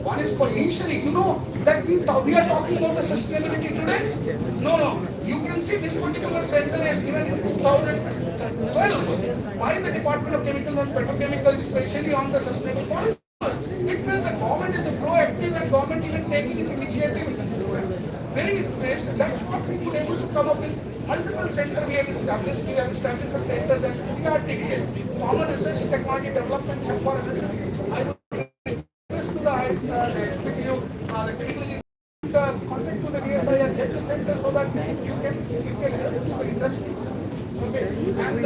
One is for initially, you know that we are talking about the sustainability today. No. You can see this particular center is given in 2012 by the Department of Chemicals and Petrochemicals, especially on the sustainable polymers. It means the government is proactive and government even taking initiative. Very best. That's what we could able to come up with. Multiple center we have established. We have established a center that CRTDA, Common Research Technology Development Hub for Research. I would request to the HBTU, the chemical engineering, contact to the DSI and get the center so that you can help to the industry. Okay, and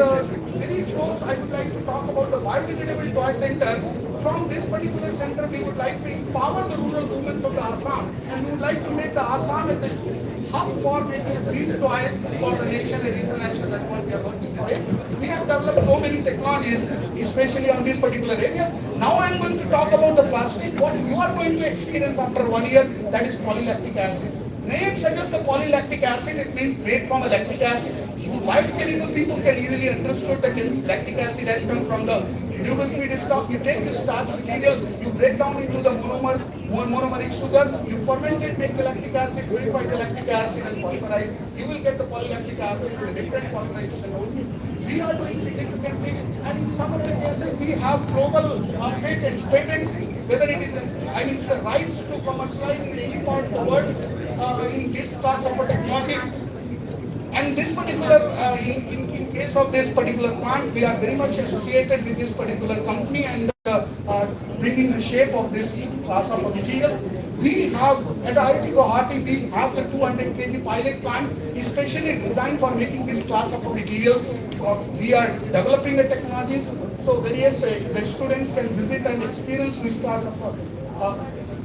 very close, I would like to talk about the biodegradable toy center. From this particular center, we would like to empower the rural women of the Assam, and we would like to make the Assam as a hub for making green toys for the nation and international. That's what we are working for it. We have developed so many technologies, especially on this particular area. Now I am going to talk about the plastic. What you are going to experience after 1 year, that is polylactic acid. Name suggests the polylactic acid, it means made from a lactic acid. Biochemical people can easily understand that lactic acid has come from the renewable feedstock. You take this starch material, you break down into the monomeric sugar, you ferment it, make the lactic acid, purify the lactic acid and polymerize. You will get the polylactic acid with a different polymerization route. We are doing significantly, and in some of the cases we have global patents, whether it is, the rights to commercialize in any part of the world in this class of a technology. And this particular, in case of this particular plant, we are very much associated with this particular company and bringing the shape of this class of a material. We have, at IIT Guwahati, we have the 200 kg pilot plant, especially designed for making this class of a material. We are developing the technologies, so various the students can visit and experience this class of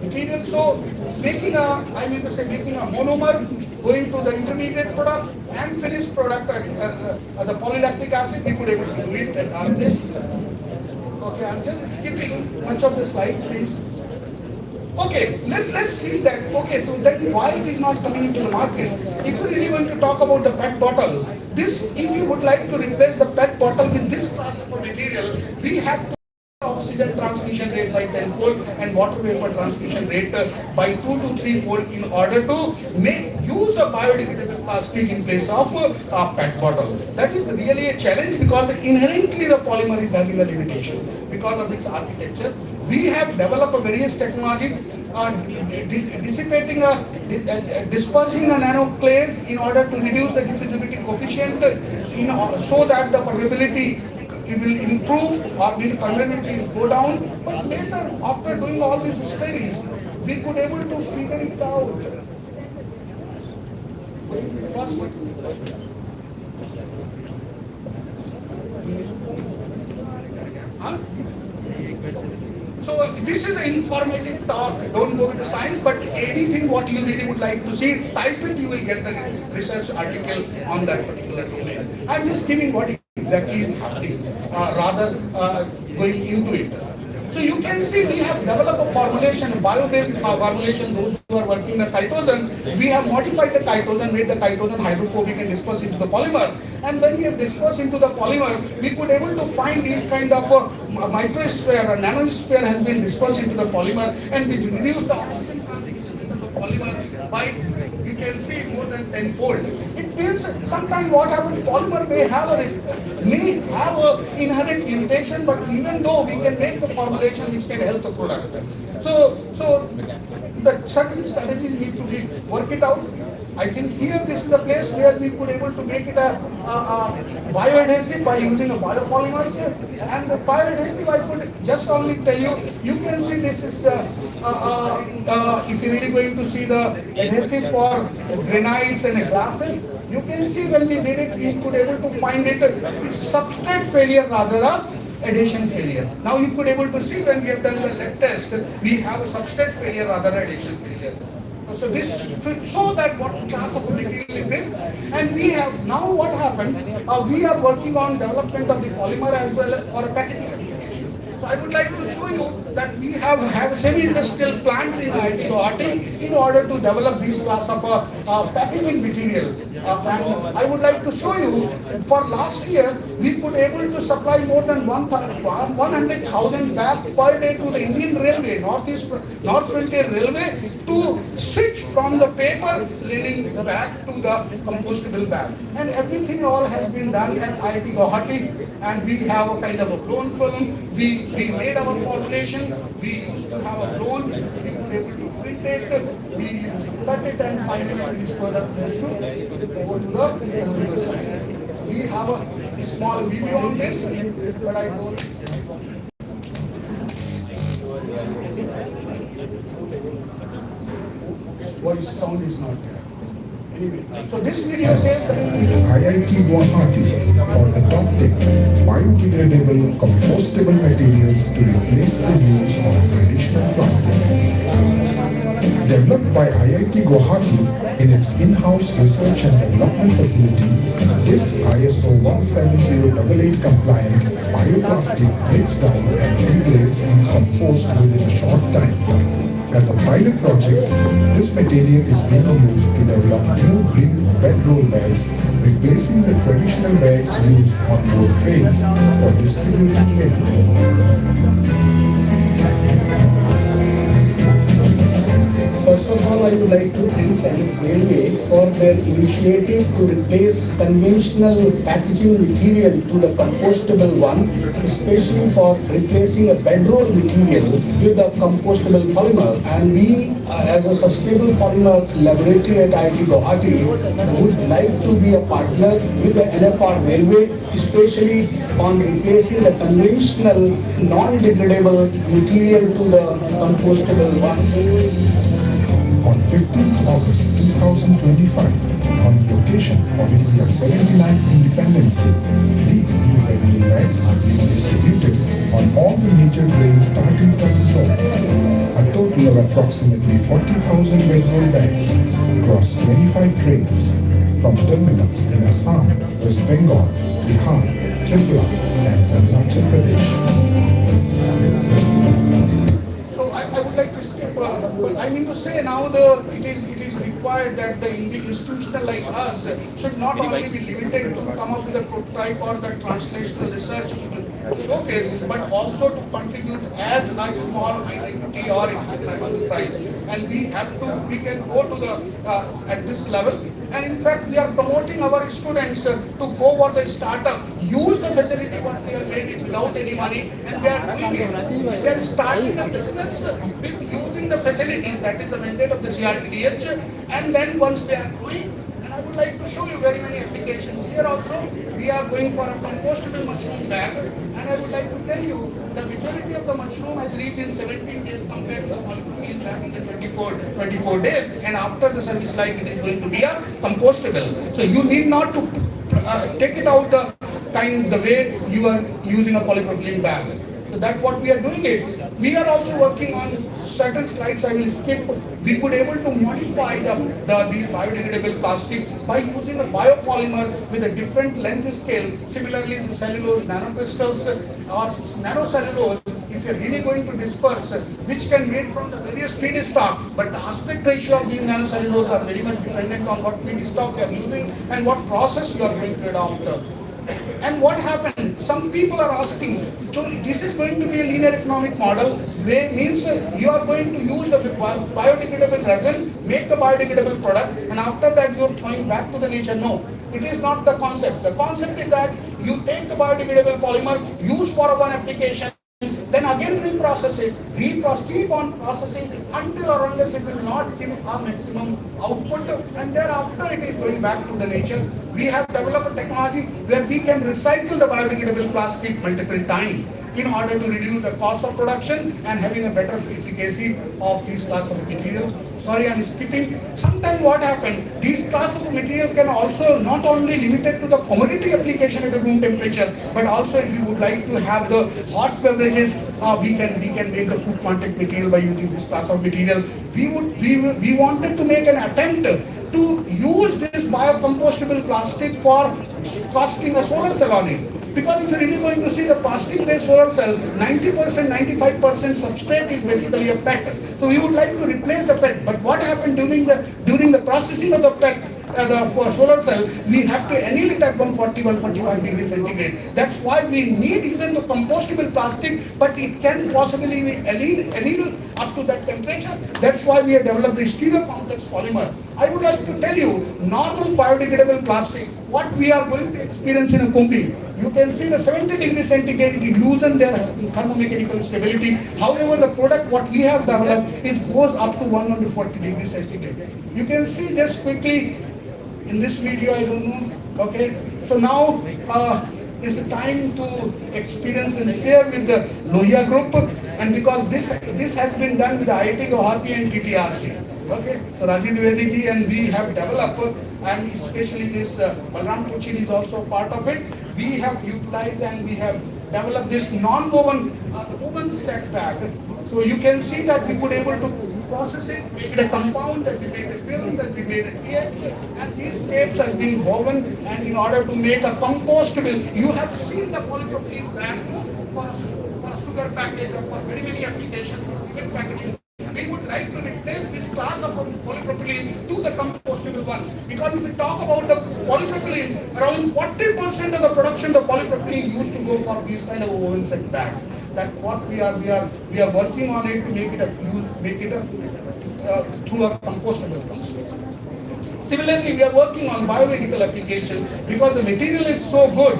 material. So making making a monomer, going to the intermediate product and finished product at the polylactic acid, we could able to do it at our place. Okay, I'm just skipping much of the slide, please. Okay, let's see that. Okay, so then why it is not coming into the market? If you really want to talk about the PET bottle, if you would like to replace the PET bottle with this class of a material, we have to oxygen transmission rate by 10-fold and water vapor transmission rate by 2 to 3-fold in order to use a biodegradable plastic in place of a PET bottle. That is really a challenge because inherently the polymer is having a limitation because of its architecture. We have developed a various technology dispersing a nanoclays in order to reduce the diffusivity coefficient so that the permeability it will improve or the permeability will go down. But later, after doing all these studies, we could able to figure it out. First, so this is an informative talk. Don't go with the science, but anything what you really would like to see, type it, you will get the research article on that particular domain. I'm just giving what exactly is happening, rather going into it. So you can see we have developed a formulation, bio-based formulation. Those who are working the chitosan, we have modified the chitosan, made the chitosan hydrophobic and dispersed into the polymer. And when we have dispersed into the polymer, we could able to find these kind of microsphere or nanosphere has been dispersed into the polymer, and we reduce the oxygen transmission into the polymer by, you can see, more than 10-fold. It means sometimes what happens, polymer may have a inherent limitation, but even though we can make the formulation which can help the product. So the certain strategies need to be work it out. I think here this is the place where we could able to make it a bioadhesive by using a biopolymers. And the bioadhesive, I could just only tell you, you can see this is if you're really going to see the adhesive for granites and glasses, you can see when we did it, we could able to find it substrate failure rather than adhesion failure. Now you could able to see when we have done the lead test, we have a substrate failure rather than adhesion failure. So this to show that what class of material is this, and we have now what happened. We are working on development of the polymer as well for a packaging application. So I would like to show you that we have a semi-industrial plant in IIT Guwahati in order to develop this class of packaging material. And I would like to show you for last year we could able to supply more than 100,000 bags per day to the Indian Railway, North Frontier Railway, to switch from the paper linen bag to the compostable bag. And everything all has been done at IIT Guwahati, and we have a kind of a blown film. We made our formulation. We used to have a blown. We could able to print it. We used to cut it, and finally finished product used to go to the consumer side. So we have a small video on this, but I don't. Voice sound is not there. Anyway, so this video says that IIT Guwahati for adopting biodegradable compostable materials to replace the use of traditional plastic. Developed by IIT Guwahati in its in-house research and development facility, this ISO 17088 compliant bioplastic breaks down and degrades in compost within a short time. As a pilot project, this material is being used to develop new green bedroll bags, replacing the traditional bags used on board trains for distributing linen. First of all, I would like to thank Science Railway for their initiative to replace conventional packaging material to the compostable one, especially for replacing a bedroll material with a compostable polymer. And we, as a sustainable polymer laboratory at IIT Guwahati, would like to be a partner with the NFR Railway, especially on replacing the conventional non-degradable material to the compostable one. On 15th August 2025, on the occasion of India's 79th Independence Day, these new bedroll bags are being distributed on all the major trains starting from the zone. A total of approximately 40,000 bedroll bags across 25 trains from terminals in Assam, West Bengal, Bihar, Tripura, and Arunachal Pradesh. But I mean to say now it is required that the institutional like us should not only be limited to come up with a prototype or the translational research to showcase, but also to contribute as a small identity or enterprise. And we can go to the at this level. And in fact, we are promoting our students to go for the startup, use the facility what we have made it without any money, and they are doing it. They are starting a business with using the facilities, that is the mandate of the CRTDH, and then once they are growing, and I would like to show you very many applications. Here also, we are going for a compostable mushroom bag, and I would like to tell you, the majority of the mushroom has reached in 17 days compared to the polypropylene bag in the 24 days, and after the service life it is going to be a compostable. So you need not to take it out the way you are using a polypropylene bag. So that's what we are doing it. We are also working on certain slides I will skip. We could able to modify the biodegradable plastic by using a biopolymer with a different length scale. Similarly, the cellulose nanocrystals or nanocellulose, if you're really going to disperse, which can made from the various feedstock, but the aspect ratio of these nanocellulose are very much dependent on what feedstock you are using and what process you are going to adopt. And what happened? Some people are asking, so this is going to be a linear economic model, where means you are going to use the biodegradable resin, make the biodegradable product, and after that you are throwing back to the nature. No, it is not the concept. The concept is that you take the biodegradable polymer, use for one application, then again reprocess it, keep on processing until or unless it will not give a maximum output, and thereafter it is going back to the nature. We have developed a technology where we can recycle the biodegradable plastic multiple times in order to reduce the cost of production and having a better efficacy of these class of material. Sorry, I'm skipping. Sometimes what happened, these class of material can also not only limited to the commodity application at the room temperature, but also if you would like to have the hot beverages, we can make the food contact material by using this class of material. We wanted to make an attempt to use this biocompostable plastic for casting a solar cell on it. Because if you're really going to see the plastic-based solar cell, 90%, 95% substrate is basically a PET. So we would like to replace the PET. But what happened during the processing of the PET, for solar cell, we have to anneal it at 140-145 degrees centigrade. That's why we need even the compostable plastic, but it can possibly be annealed up to that temperature. That's why we have developed the stereo complex polymer. I would like to tell you, normal biodegradable plastic, what we are going to experience in a Kumbi, you can see the 70 degrees centigrade, it loosen their thermomechanical stability. However, the product what we have developed is goes up to 140 degrees centigrade. You can see just quickly in this video, I don't know. Okay, so now is the time to experience and share with the Lohia group, and because this has been done with the IIT Guwahati and TTRC. Okay, so Rajiv Dwivedi ji and we have developed, and especially this Balram Cochin is also part of it. We have utilized and we have developed this non-woven woven set bag. So you can see that we could able to process it, make it a compound, that we made a film, that we made a tape, and these tapes have been woven, and in order to make a compostable, you have seen the polypropylene bag for a sugar package or for very many applications, for cement packaging. We would like to replace this class of polypropylene to the compostable one, because if we talk about the polypropylene, around 40% of the production of polypropylene used to go for these kind of woven set bags. That what we are working on it to make it through a compostable process. Similarly, we are working on biomedical application because the material is so good.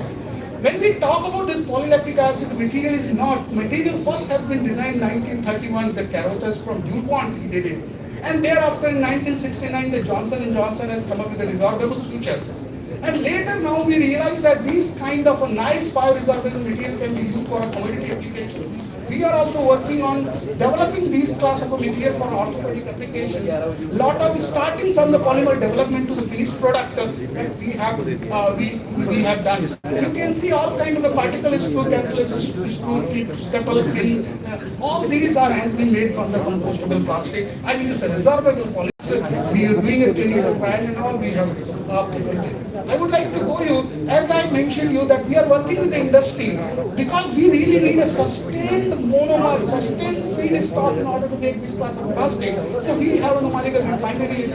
When we talk about this polylactic acid, the material is not. Material first has been designed in 1931. The Carothers from DuPont, he did it. And thereafter in 1969, the Johnson & Johnson has come up with a resorbable suture. And later now we realize that this kind of a nice bioresorbable material can be used for a commodity application. We are also working on developing these class of a material for orthopedic applications. Lot of starting from the polymer development to the finished product that we have done. You can see all kind of a particle screw, chancellor screw, tip, staple, pin. All these has been made from the compostable plastic. I mean, it's a resorbable polymer. We are doing a clinical trial and all. We have I would like to go you, as I mentioned you, that we are working with the industry because we really need a sustained monomer, sustained feedstock in order to make this class of plastic. So we have a numerical refinery in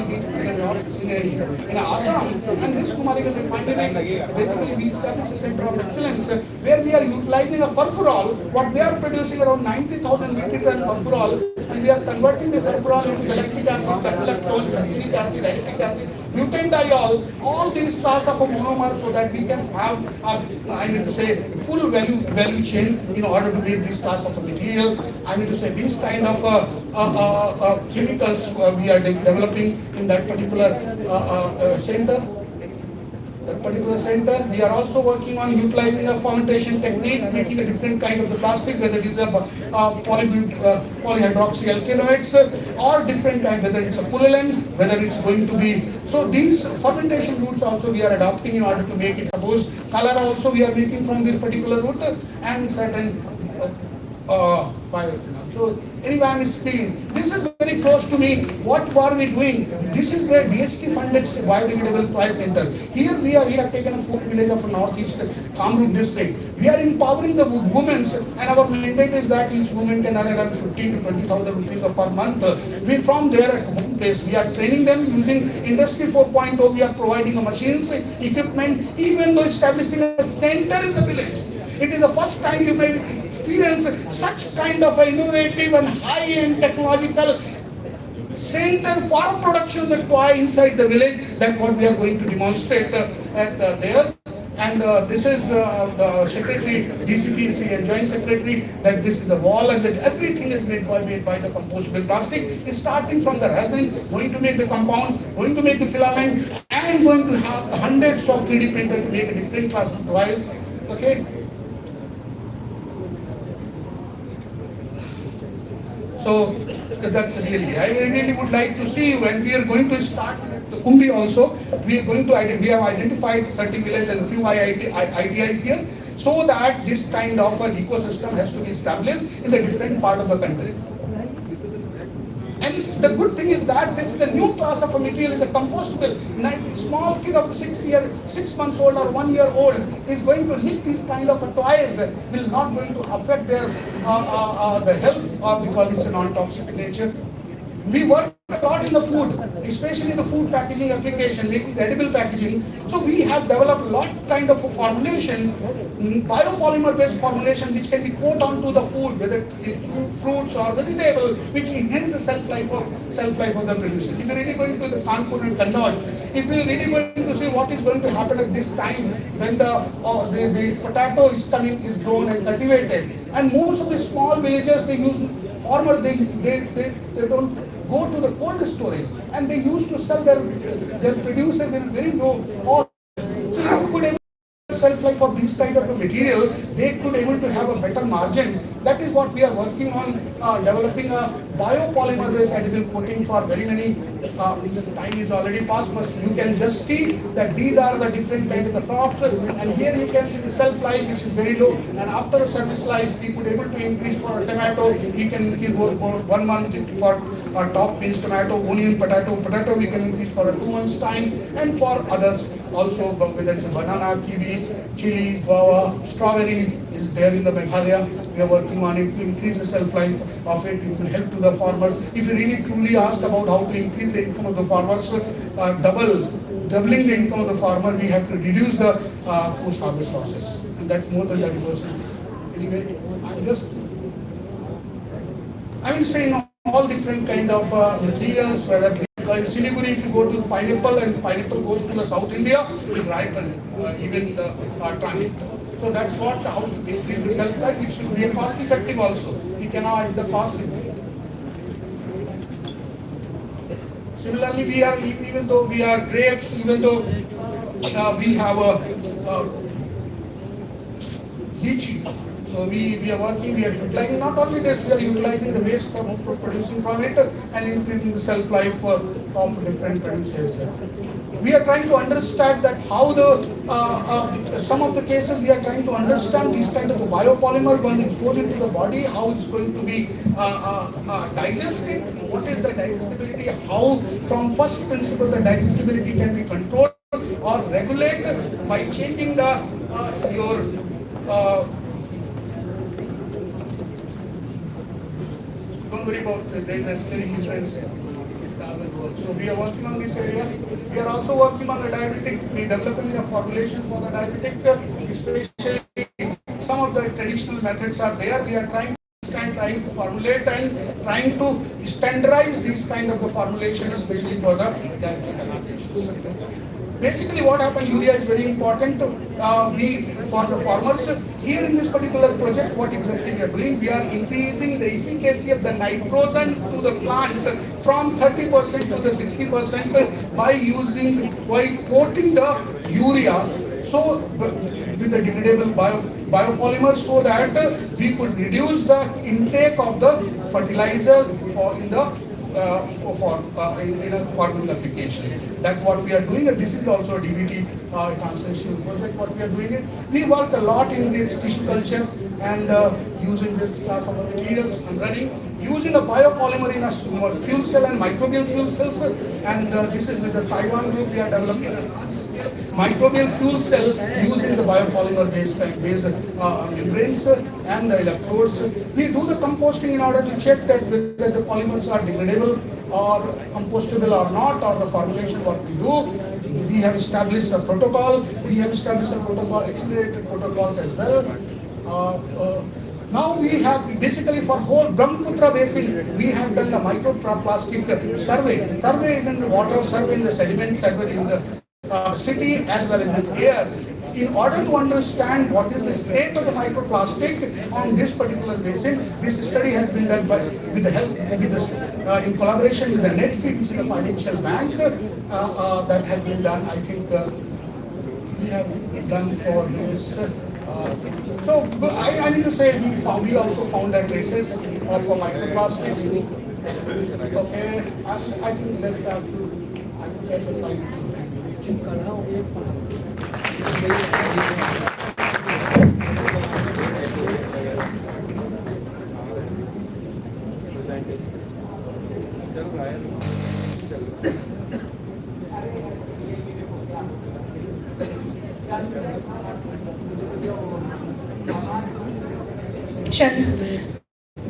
Assam, and this numerical refinery, basically we established a center of excellence where we are utilizing a furfural. What they are producing around 90,000 metric ton furfural, and we are converting the furfural into galactic acid, caprolactone, succinic acid, adipic acid, butanediol, all these class of a monomer, so that we can have full value chain in order to make this class of a material. This kind of chemicals we are developing in that particular center. We are also working on utilizing a fermentation technique, making a different kind of the plastic, whether it is a polyhydroxyalkanoids or different kind, whether it's a pullulan, whether it's going to be. So these fermentation routes also we are adopting in order to make it. Suppose color also we are making from this particular route, and certain bioethanol. So anyway, I'm speaking. This is very close to me. What are we doing? This is where DST funded biodegradable toy center. Here we have taken a food village of Northeast Kamrup district. We are empowering the women, and our mandate is that each woman can earn around 15 to 20,000 rupees per month. We from there at home place, we are training them using Industry 4.0. We are providing machines, equipment, even though establishing a center in the village. It is the first time you may experience such kind of innovative and high-end technological center for production of the toy inside the village. That what we are going to demonstrate at there. And this is the secretary, DCPC and joint secretary, that this is the wall and that everything is made by the compostable plastic. It's starting from the resin, going to make the compound, going to make the filament, and going to have hundreds of 3D printer to make a different class of toys. Okay. So that's really, I really would like to see you, and we are going to start at the Kumbi also. We are going to, we have identified 30 villages and a few ITIs here, so that this kind of an ecosystem has to be established in the different part of the country. And the good thing is that this is a new class of a material, is a compostable. Small kid of 6 months old or 1 year old is going to lick these kind of toys, will not going to affect their the health because it's a non-toxic in nature. We work a lot in the food, especially the food packaging application, making the edible packaging. So we have developed a lot kind of a formulation, biopolymer based formulation, which can be coated onto the food, whether it's fruits or vegetable, which enhance the shelf life of the producer. If you're really going to the Kanpur and Kannauj, if you're really going to see what is going to happen at this time when the potato is grown and cultivated, and most of the small villages, they use farmers, they don't go to the cold storage, and they used to sell their producers in very low cost. So if you could able to shelf life of this kind of a material, they could able to have a better margin. That is what we are working on, developing a biopolymer based edible coating for very many. Time is already past, but you can just see that these are the different kind of the tops, and here you can see the shelf life, which is very low, and after a service life we could able to increase for a tomato, we can increase 1 month for a top means tomato, onion, potato we can increase for a 2 months time, and for others also, whether it's banana, kiwi, chili, guava, strawberry is there in the Meghalaya. We are working on it to increase the shelf life of it. It will help to the farmers. If you really truly ask about how to increase the income of the farmers, doubling the income of the farmer, we have to reduce the post-harvest losses, and that's more than 30%. Anyway, I will say all different kind of materials, whether in Siliguri, if you go to pineapple and pineapple goes to the South India, it ripen, even the transit. So that's what, how to increase the shelf life, which should be a cost effective also. We cannot add the cost into it. Similarly, we are, even though we are grapes, even though we have a lychee. So we are working, we are utilizing, not only this, we are utilizing the waste for producing from it and increasing the shelf life of different producers. We are trying to understand that how some of the cases we are trying to understand this kind of a biopolymer when it goes into the body, how it's going to be digested, what is the digestibility, how from first principle the digestibility can be controlled or regulated by changing the don't worry about this, there is necessary influence here. So we are working on this area. We are also working on the diabetic, developing a formulation for the diabetic, especially some of the traditional methods are there. We are trying to formulate and trying to standardize these kind of the formulation, especially for the diabetic applications. Basically what happened, urea is very important for the farmers. Here in this particular project, what exactly we are doing, we are increasing the efficacy of the nitrogen to the plant from 30% to the 60% by coating the urea, so with the degradable biopolymer, so that we could reduce the intake of the fertilizer in a farming application. That's what we are doing, and this is also a DBT translational project. What we are doing it, we work a lot in the tissue culture. and using this class of materials I'm running, using a biopolymer in a fuel cell and microbial fuel cells, and this is with the Taiwan group we are developing microbial fuel cell using the biopolymer based membranes and the electrodes. We do the composting in order to check that whether the polymers are degradable or compostable or not, or the formulation what we do. We have established a protocol. We have established a protocol, accelerated protocols as well. Now we have basically for whole Brahmaputra basin, we have done the microplastic survey. Survey is in the water, survey in the sediment, survey in the city as well as in the air. In order to understand what is the state of the microplastic on this particular basin, this study has been done with the help, in collaboration with the NetFeed, which is a financial bank, that has been done. I think we have done for this. So I need to say we also found that traces of microplastics. Okay, I think let's have to catch a flight to Bangalore.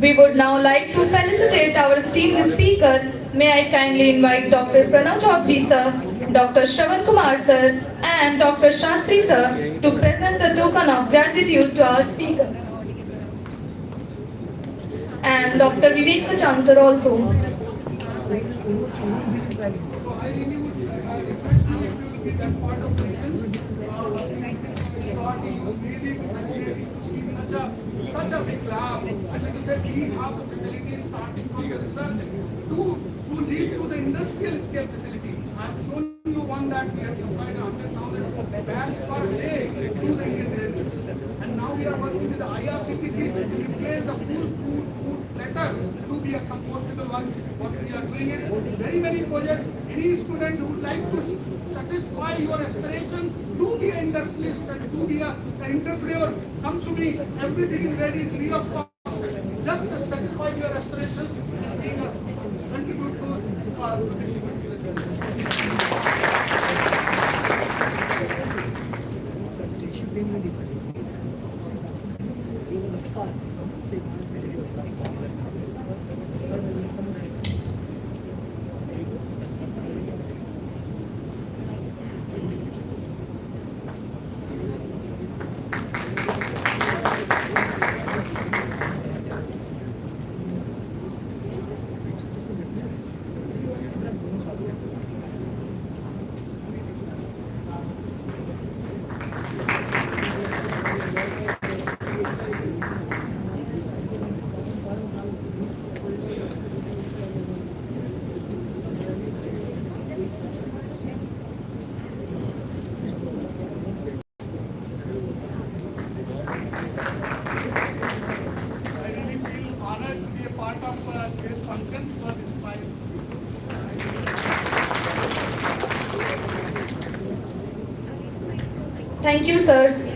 We would now like to felicitate our esteemed speaker. May I kindly invite Dr. Pranav Chaudhary sir, Dr. Shravan Kumar sir and Dr. Shastri sir to present a token of gratitude to our speaker. And Dr. Vivek the chancellor also. So I really would request you if you will be that part of the reason. Such a big lab. As you said, we have the facilities starting from the research to lead to the industrial scale facility. I have shown you one that we have supplied 100,000 bags per day to the Indian Railways. And now we are working with the IIChE to replace the full food platter to be a compostable one. What we are doing it, very many projects. Any students who would like to satisfy your aspiration to be an industrialist and to be an entrepreneur, come to me. Everything is ready, free of cost. Just satisfy your aspirations and being a contribute to our Thank you, sirs.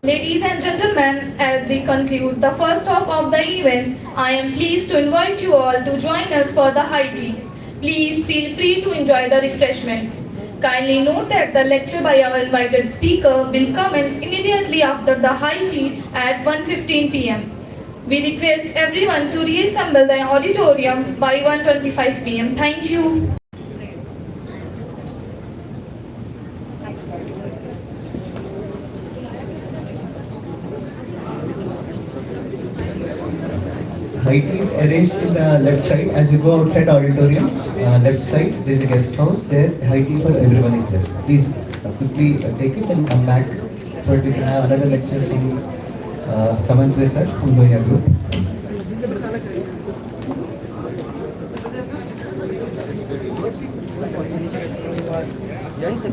Ladies and gentlemen, as we conclude the first half of the event, I am pleased to invite you all to join us for the high tea. Please feel free to enjoy the refreshments. Kindly note that the lecture by our invited speaker will commence immediately after the high tea at 1:15 p.m. We request everyone to reassemble the auditorium by 1:25 p.m. Thank you. High tea is arranged in the left side. As you go outside auditorium, left side there is a guest house. There, high tea for everyone is there. Please quickly take it and come back so that we can have another lecture from Samantha sir from Loya Group. यहीं से